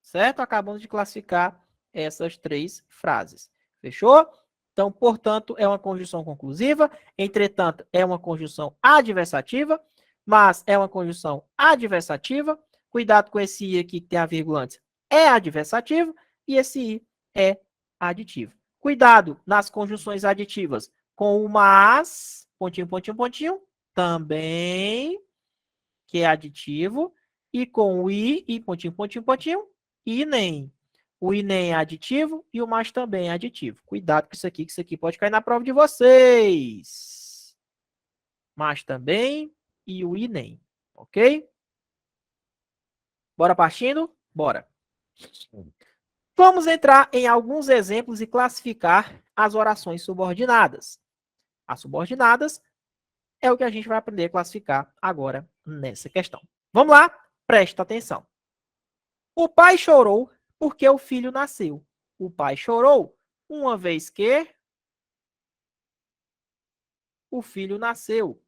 Certo? Acabamos de classificar essas três frases. Fechou? Então, portanto, é uma conjunção conclusiva. Entretanto, é uma conjunção adversativa. Mas é uma conjunção adversativa. Cuidado com esse i aqui que tem a vírgula antes. É adversativo. E esse i é aditivo. Cuidado nas conjunções aditivas com o mas, pontinho, pontinho, pontinho, também, que é aditivo. E com o i, pontinho, pontinho, pontinho, e nem. O i nem é aditivo e o mais também é aditivo. Cuidado com isso aqui, que isso aqui pode cair na prova de vocês. Mas também e o i nem. Ok? Bora partindo? Bora. Vamos entrar em alguns exemplos e classificar as orações subordinadas. As subordinadas é o que a gente vai aprender a classificar agora nessa questão. Vamos lá? Presta atenção. O pai chorou porque o filho nasceu. O pai chorou. uma vez que o filho nasceu,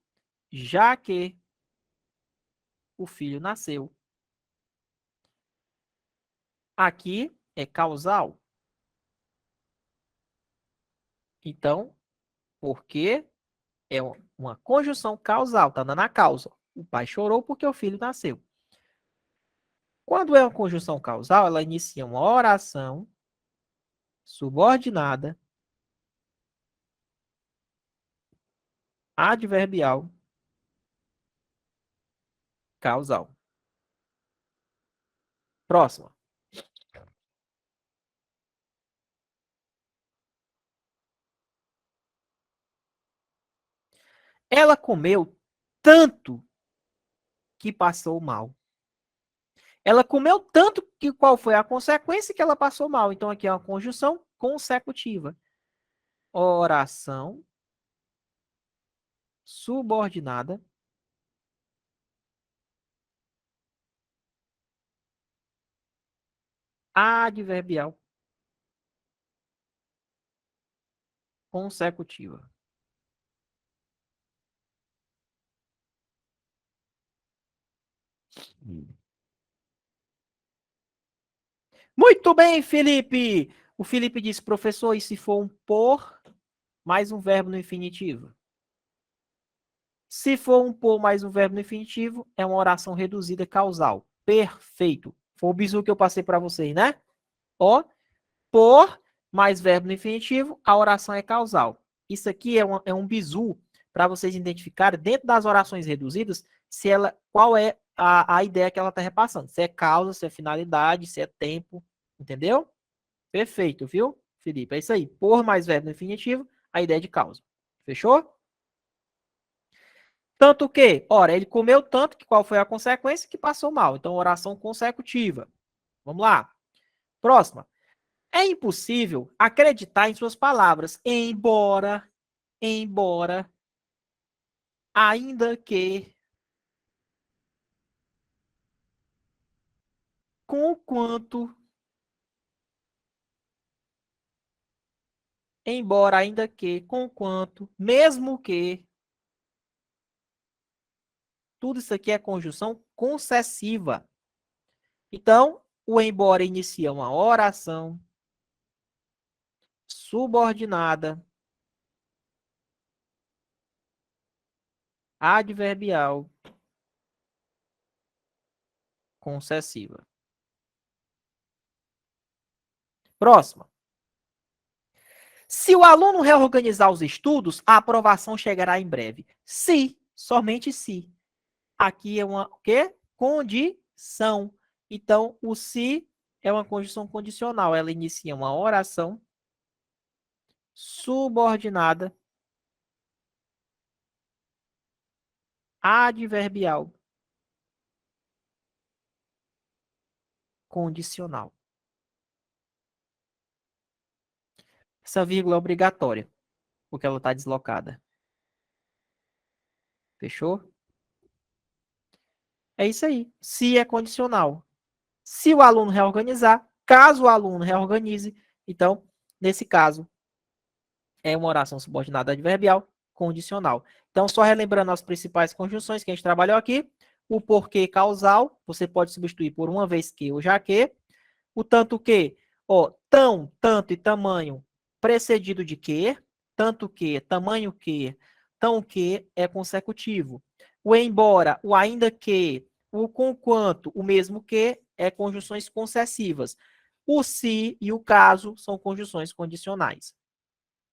já que o filho nasceu. Aqui é causal. Então, porque é uma conjunção causal, tá dando a causa. O pai chorou porque o filho nasceu. Quando é uma conjunção causal, ela inicia uma oração subordinada, adverbial, causal. Próxima. Ela comeu tanto que passou mal. Ela comeu tanto que qual foi a consequência que ela passou mal. Então aqui é uma conjunção consecutiva. Oração subordinada adverbial consecutiva. Muito bem, Felipe. O Felipe disse, professor, e se for um por mais um verbo no infinitivo? Se for um por mais um verbo no infinitivo, é uma oração reduzida causal. Perfeito. Foi o bizu que eu passei para vocês, né? Ó, por mais verbo no infinitivo, a oração é causal. Isso aqui é um bizu para vocês identificarem dentro das orações reduzidas se ela, qual é a ideia que ela está repassando. Se é causa, se é finalidade, se é tempo. Entendeu? Perfeito, viu, Felipe? É isso aí. Por mais verbo no infinitivo, a ideia de causa. Fechou? Tanto que, ora, ele comeu tanto que qual foi a consequência? Que passou mal. Então, oração consecutiva. Vamos lá. Próxima. É impossível acreditar em suas palavras, embora, ainda que, conquanto, embora, ainda que, conquanto, mesmo que. Tudo isso aqui é conjunção concessiva. Então, o embora inicia uma oração subordinada, adverbial, concessiva. Próxima. Se o aluno reorganizar os estudos, a aprovação chegará em breve. Se, somente se. Aqui é uma o quê? Condição. Então, o se é uma condição condicional. Ela inicia uma oração subordinada, adverbial, condicional. Essa vírgula é obrigatória, porque ela está deslocada. Fechou? É isso aí. Se é condicional. Se o aluno reorganizar, caso o aluno reorganize, então, nesse caso, é uma oração subordinada adverbial condicional. Então, só relembrando as principais conjunções que a gente trabalhou aqui, o porquê causal, você pode substituir por uma vez que ou já que, o tanto que, ó, tão, tanto e tamanho precedido de que, tanto que, tamanho que, tão que é consecutivo. O embora, o ainda que, o conquanto, o mesmo que é conjunções concessivas. O se e o caso são conjunções condicionais.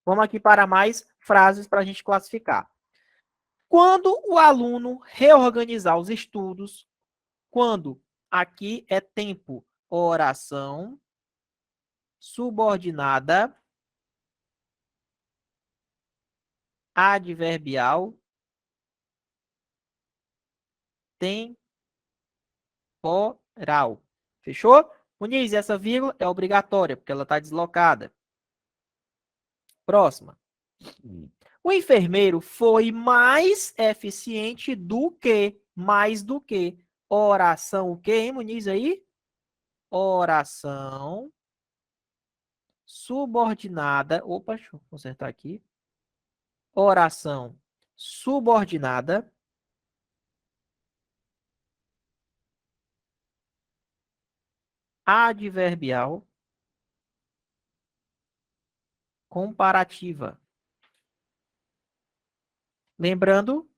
Vamos aqui para mais frases para a gente classificar. Quando o aluno reorganizar os estudos, quando aqui é tempo, oração subordinada, adverbial, temporal. Fechou? Muniz, essa vírgula é obrigatória, porque ela está deslocada. Próxima. O enfermeiro foi mais eficiente do que, mais do que. Oração o quê, hein, Muniz, aí? Oração subordinada. Opa, deixa eu consertar aqui. Oração subordinada adverbial comparativa. Lembrando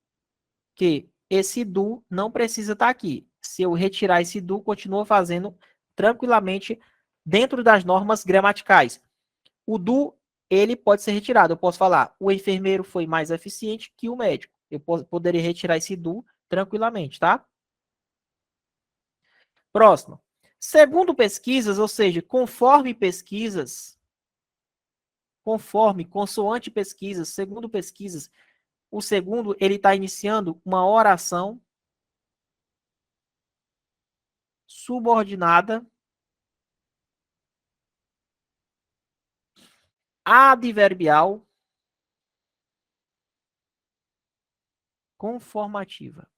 que esse do não precisa estar aqui. Se eu retirar esse do, continua fazendo tranquilamente dentro das normas gramaticais. O do, ele pode ser retirado. Eu posso falar, o enfermeiro foi mais eficiente que o médico. Eu poderia retirar esse do tranquilamente, tá? Próximo. Segundo pesquisas, ou seja, conforme pesquisas, consoante pesquisas, segundo pesquisas, o segundo, ele está iniciando uma oração subordinada adverbial conformativa.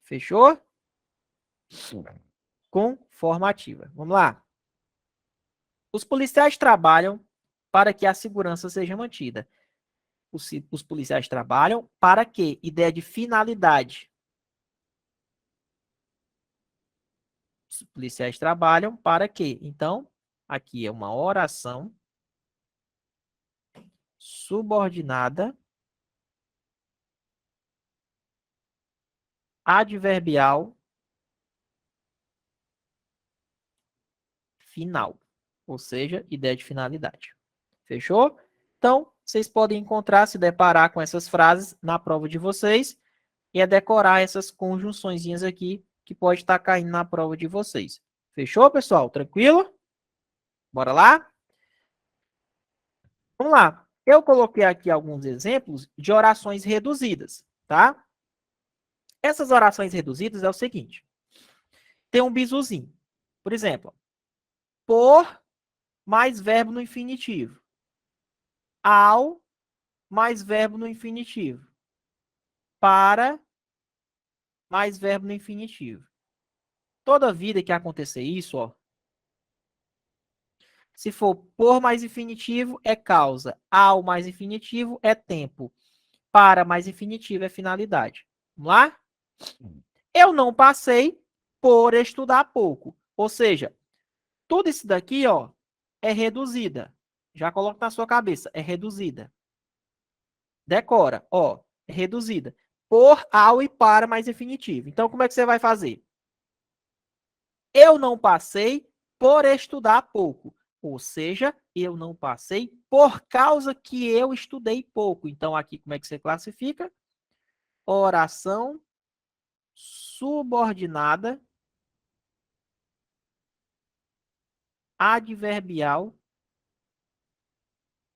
Fechou? Conformativa. Vamos lá. Os policiais trabalham para que a segurança seja mantida. Os policiais trabalham para quê? Ideia de finalidade. Os policiais trabalham para quê? Então, aqui é uma oração subordinada adverbial final. Ou seja, ideia de finalidade. Fechou? Então, vocês podem encontrar, se deparar com essas frases na prova de vocês e é decorar essas conjunçõezinhas aqui que pode estar caindo na prova de vocês. Fechou, pessoal? Tranquilo? Bora lá? Vamos lá. Eu coloquei aqui alguns exemplos de orações reduzidas, tá? Essas orações reduzidas é o seguinte. Tem um bisuzinho. Por exemplo, por mais verbo no infinitivo. Ao mais verbo no infinitivo. Para mais verbo no infinitivo. Toda vida que acontecer isso, ó, se for por mais infinitivo, é causa. Ao mais infinitivo, é tempo. Para mais infinitivo, é finalidade. Vamos lá? Eu não passei por estudar pouco. Ou seja, tudo isso daqui, ó, é reduzida. Já coloca na sua cabeça, é reduzida. Decora, ó, é reduzida. Por, ao e para mais infinitivo. Então, como é que você vai fazer? Eu não passei por estudar pouco. Ou seja, eu não passei por causa que eu estudei pouco. Então, aqui, como é que você classifica? Oração subordinada adverbial.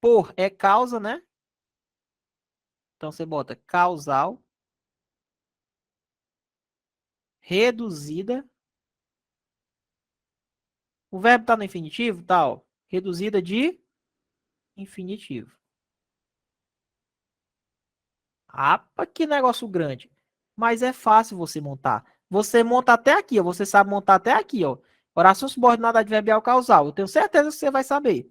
Por é causa, né? Então, você bota causal reduzida. O verbo está no infinitivo? Tá, ó. Reduzida de infinitivo. Rapa, que negócio grande. Mas é fácil você montar. Você monta até aqui, ó. Você sabe montar até aqui, ó. Oração subordinada adverbial causal. Eu tenho certeza que você vai saber.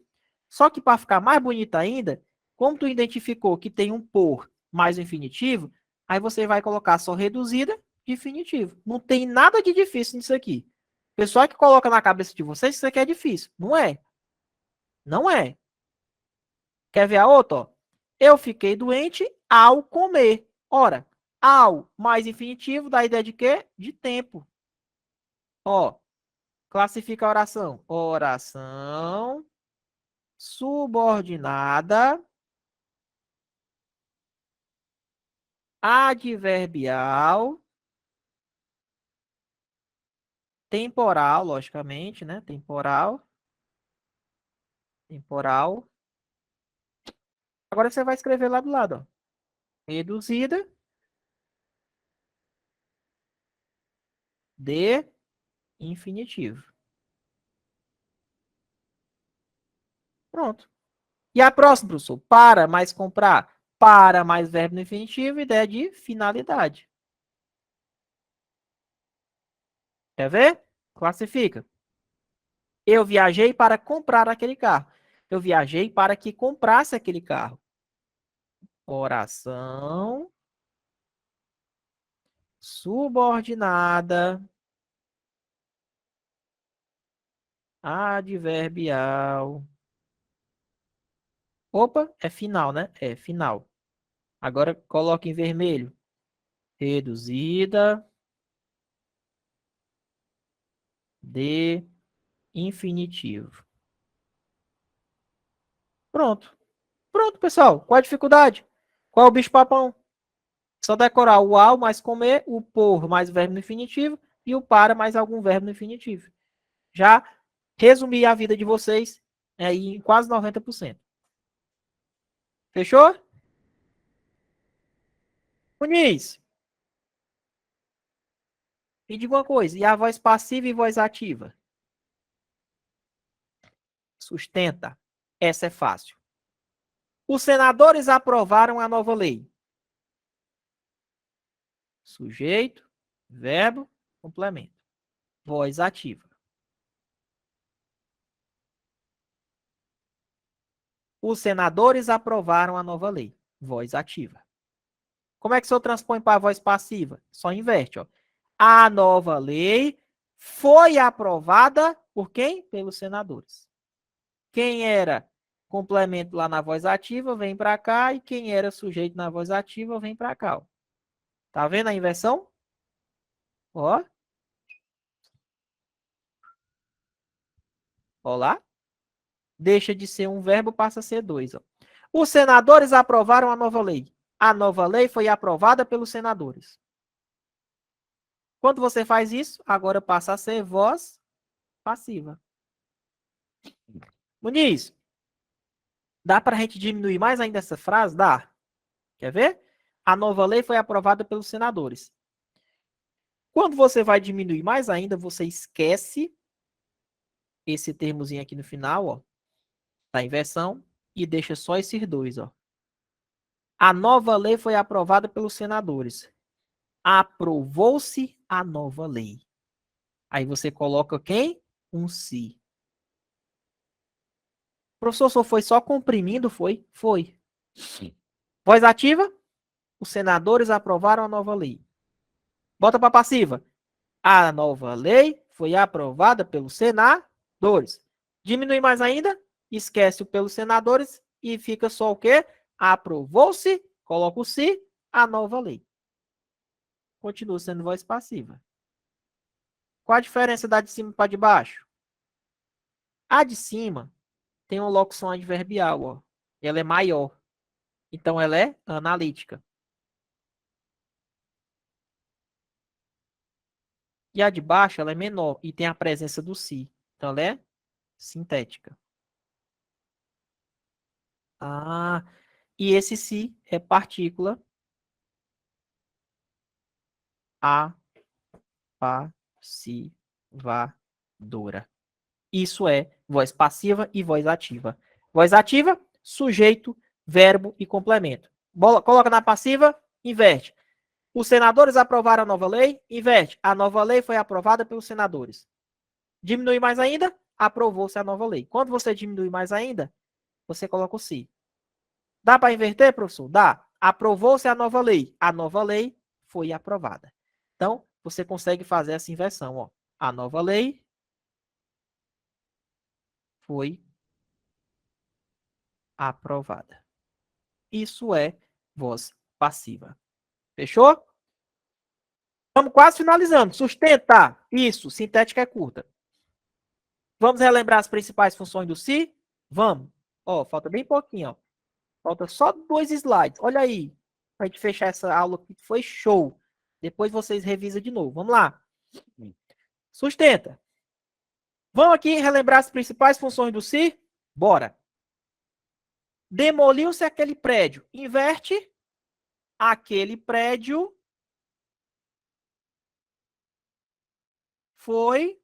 Só que para ficar mais bonito ainda, como tu identificou que tem um por mais um infinitivo, aí você vai colocar só reduzida de infinitivo. Não tem nada de difícil nisso aqui. O pessoal que coloca na cabeça de vocês que isso aqui é difícil. Não é. Não é. Quer ver a outra? Ó? Eu fiquei doente ao comer. Ora, ao mais infinitivo dá a ideia de quê? De tempo. Ó, classifica a oração. Oração subordinada adverbial temporal, logicamente, né? Temporal. Temporal. Agora você vai escrever lá do lado, ó. Reduzida de infinitivo. Pronto. E a próxima, professor? Para mais comprar. Para mais verbo no infinitivo, ideia de finalidade. Quer ver? Classifica. Eu viajei para comprar aquele carro. Eu viajei para que comprasse aquele carro. Oração subordinada adverbial. Opa, é final, né? É final. Agora coloque em vermelho. Reduzida de infinitivo. Pronto. Pronto, pessoal. Qual a dificuldade? Qual é o bicho-papão? Só decorar o ao mais comer, o por mais verbo no infinitivo e o para mais algum verbo no infinitivo. Já resumi a vida de vocês em quase 90%. Fechou? Muniz, me diga uma coisa. E a voz passiva e voz ativa? Sustenta. Essa é fácil. Os senadores aprovaram a nova lei. Sujeito, verbo, complemento. Voz ativa. Os senadores aprovaram a nova lei. Voz ativa. Como é que o senhor transpõe para a voz passiva? Só inverte, ó. A nova lei foi aprovada por quem? Pelos senadores. Quem era complemento lá na voz ativa, vem para cá, e quem era sujeito na voz ativa, vem para cá. Ó. Tá vendo a inversão? Ó. Ó lá. Deixa de ser um verbo, passa a ser dois. Ó. Os senadores aprovaram a nova lei. A nova lei foi aprovada pelos senadores. Quando você faz isso, agora passa a ser voz passiva. Muniz, dá para a gente diminuir mais ainda essa frase? Dá. Quer ver? A nova lei foi aprovada pelos senadores. Quando você vai diminuir mais ainda, você esquece esse termozinho aqui no final, ó, da inversão, e deixa só esses dois, ó. A nova lei foi aprovada pelos senadores. Aprovou-se a nova lei. Aí você coloca quem? Um se. Professor, só foi só comprimindo, foi? Foi. Voz ativa? Os senadores aprovaram a nova lei. Bota para passiva. A nova lei foi aprovada pelos senadores. Diminui mais ainda, esquece o pelos senadores e fica só o quê? Aprovou-se, coloca o se, a nova lei. Continua sendo voz passiva. Qual a diferença da de cima para de baixo? A de cima tem uma locução adverbial, ó. Ela é maior. Então ela é analítica. E a de baixo ela é menor e tem a presença do se. Então ela é sintética. Ah, e esse se é partícula apassivadora. Isso é voz passiva e voz ativa. Voz ativa, sujeito, verbo e complemento. Coloca na passiva, inverte. Os senadores aprovaram a nova lei, inverte. A nova lei foi aprovada pelos senadores. Diminui mais ainda, aprovou-se a nova lei. Quando você diminui mais ainda, você coloca o se. Dá para inverter, professor? Dá. Aprovou-se a nova lei. A nova lei foi aprovada. Então, você consegue fazer essa inversão. Ó. A nova lei foi aprovada. Isso é voz passiva. Fechou? Estamos quase finalizando. Sustentar. Isso. Sintética é curta. Vamos relembrar as principais funções do se? Vamos. Ó, falta bem pouquinho. Ó. Falta só 2 slides. Olha aí. Para a gente fechar essa aula que foi show. Depois vocês revisam de novo. Vamos lá. Sustenta. Vamos aqui relembrar as principais funções do se? Bora. Demoliu-se aquele prédio. Inverte. Aquele prédio foi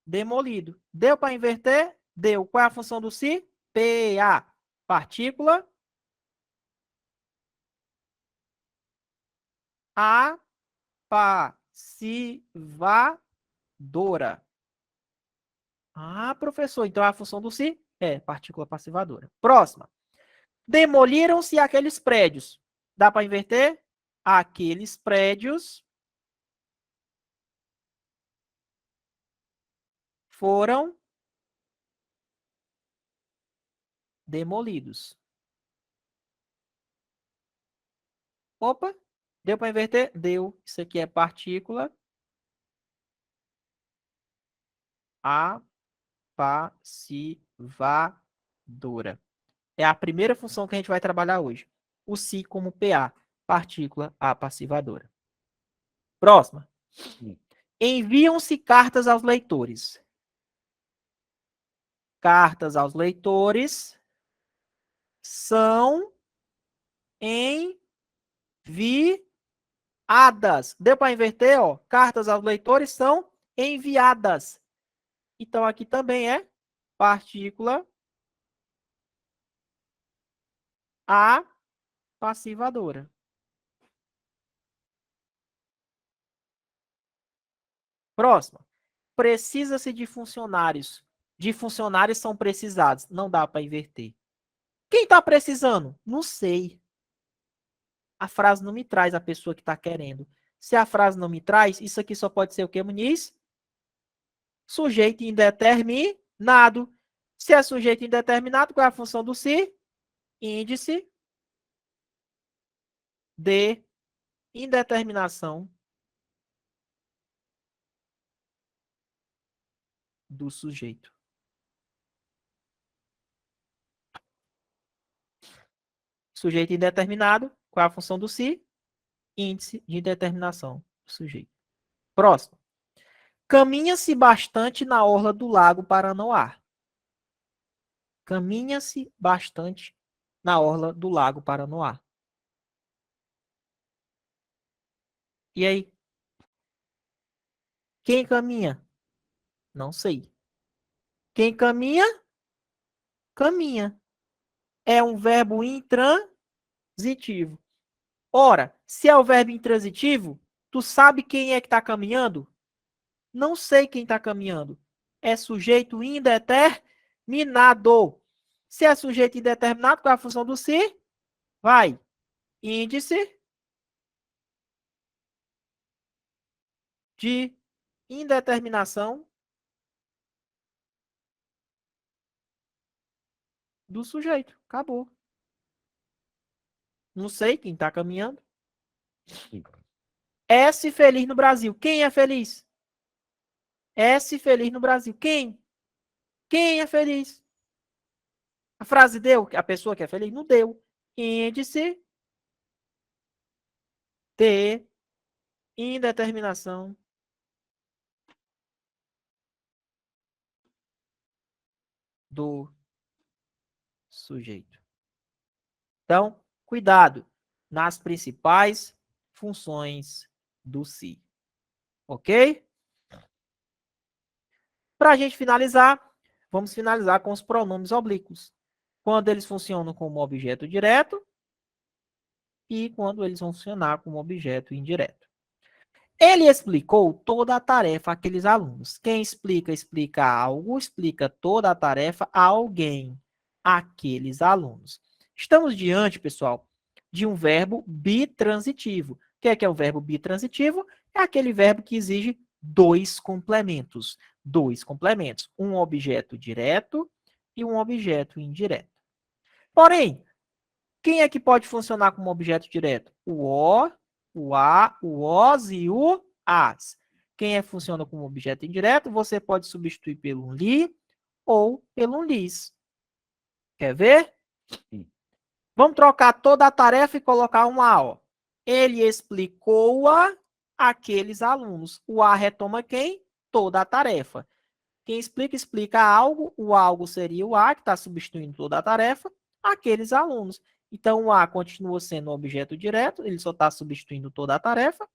demolido. Deu para inverter? Deu. Qual é a função do se? PA. Partícula apassivadora. passivadora. Ah, professor, então a função do se é partícula passivadora. Próxima. Demoliram-se aqueles prédios. Dá para inverter? Aqueles prédios foram demolidos. Opa, deu para inverter? Deu. Isso aqui é partícula apassivadora. É a primeira função que a gente vai trabalhar hoje. O si como PA, partícula apassivadora. Próxima. Enviam-se cartas aos leitores. Cartas aos leitores são enviadas. Deu para inverter, ó? Cartas aos leitores são enviadas. Então aqui também é partícula apassivadora. Próxima. Precisa-se de funcionários. De funcionários são precisados. Não dá para inverter. Quem está precisando? Não sei. A frase não me traz a pessoa que está querendo. Se a frase não me traz, isso aqui só pode ser o que, Muniz? Sujeito indeterminado. Se é sujeito indeterminado, qual é a função do se? Índice de indeterminação do sujeito. Sujeito indeterminado, qual é a função do se? Índice de indeterminação do sujeito. Próximo. Caminha-se bastante na orla do lago Paranoá. Caminha-se bastante na orla do lago Paranoá. E aí? Quem caminha? Não sei. Quem caminha? Caminha. É um verbo intransitivo. Ora, se é o verbo intransitivo, tu sabe quem é que está caminhando? Não sei quem está caminhando. É sujeito indeterminado. Se é sujeito indeterminado, qual é a função do se? Vai. Índice de indeterminação do sujeito. Acabou. Não sei quem está caminhando. S feliz no Brasil. Quem é feliz? S feliz no Brasil. Quem? Quem é feliz? A frase deu? A pessoa que é feliz? Não deu. Índice de indeterminação do sujeito. Então, cuidado nas principais funções do se. Ok? Para a gente finalizar, vamos finalizar com os pronomes oblíquos. Quando eles funcionam como objeto direto e quando eles vão funcionar como objeto indireto. Ele explicou toda a tarefa àqueles alunos. Quem explica, explica algo, explica toda a tarefa a alguém, aqueles alunos. Estamos diante, pessoal, de um verbo bitransitivo. O que é o verbo bitransitivo? É aquele verbo que exige dois complementos. Dois complementos. Um objeto direto e um objeto indireto. Porém, quem é que pode funcionar como objeto direto? O o a, o os e o as. Quem é que funciona como objeto indireto, você pode substituir pelo li ou pelo lis. Quer ver? Vamos trocar toda a tarefa e colocar um a, ó. Ele explicou-a àqueles alunos. O a retoma quem? Toda a tarefa. Quem explica, explica algo. O algo seria o a, que está substituindo toda a tarefa, aqueles alunos. Então, o a continua sendo um objeto direto, ele só está substituindo toda a tarefa,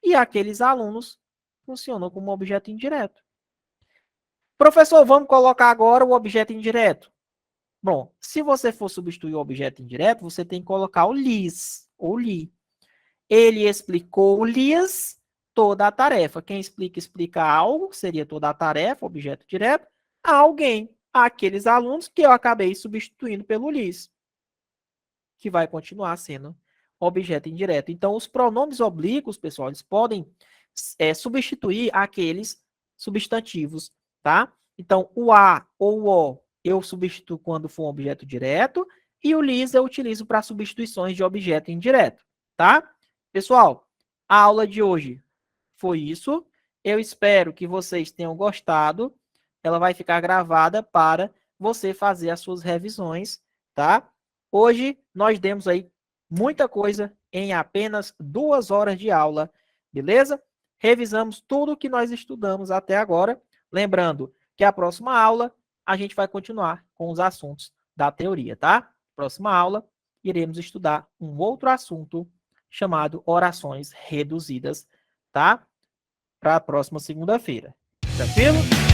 e aqueles alunos funcionam como objeto indireto. Professor, vamos colocar agora o objeto indireto. Bom, se você for substituir o objeto indireto, você tem que colocar o lis, ou li. Ele explicou-lhes toda a tarefa. Quem explica algo, seria toda a tarefa, objeto direto, a alguém, aqueles alunos que eu acabei substituindo pelo Liz, que vai continuar sendo objeto indireto. Então, os pronomes oblíquos, pessoal, eles podem substituir aqueles substantivos, tá? Então, o a ou o eu substituo quando for um objeto direto e o Liz eu utilizo para substituições de objeto indireto, tá? Pessoal, a aula de hoje foi isso. Eu espero que vocês tenham gostado. Ela vai ficar gravada para você fazer as suas revisões, tá? Hoje nós demos aí muita coisa em apenas 2 horas de aula, beleza? Revisamos tudo que nós estudamos até agora. Lembrando que a próxima aula a gente vai continuar com os assuntos da teoria, tá? Próxima aula iremos estudar um outro assunto chamado orações reduzidas, tá? Para a próxima segunda-feira. Tranquilo?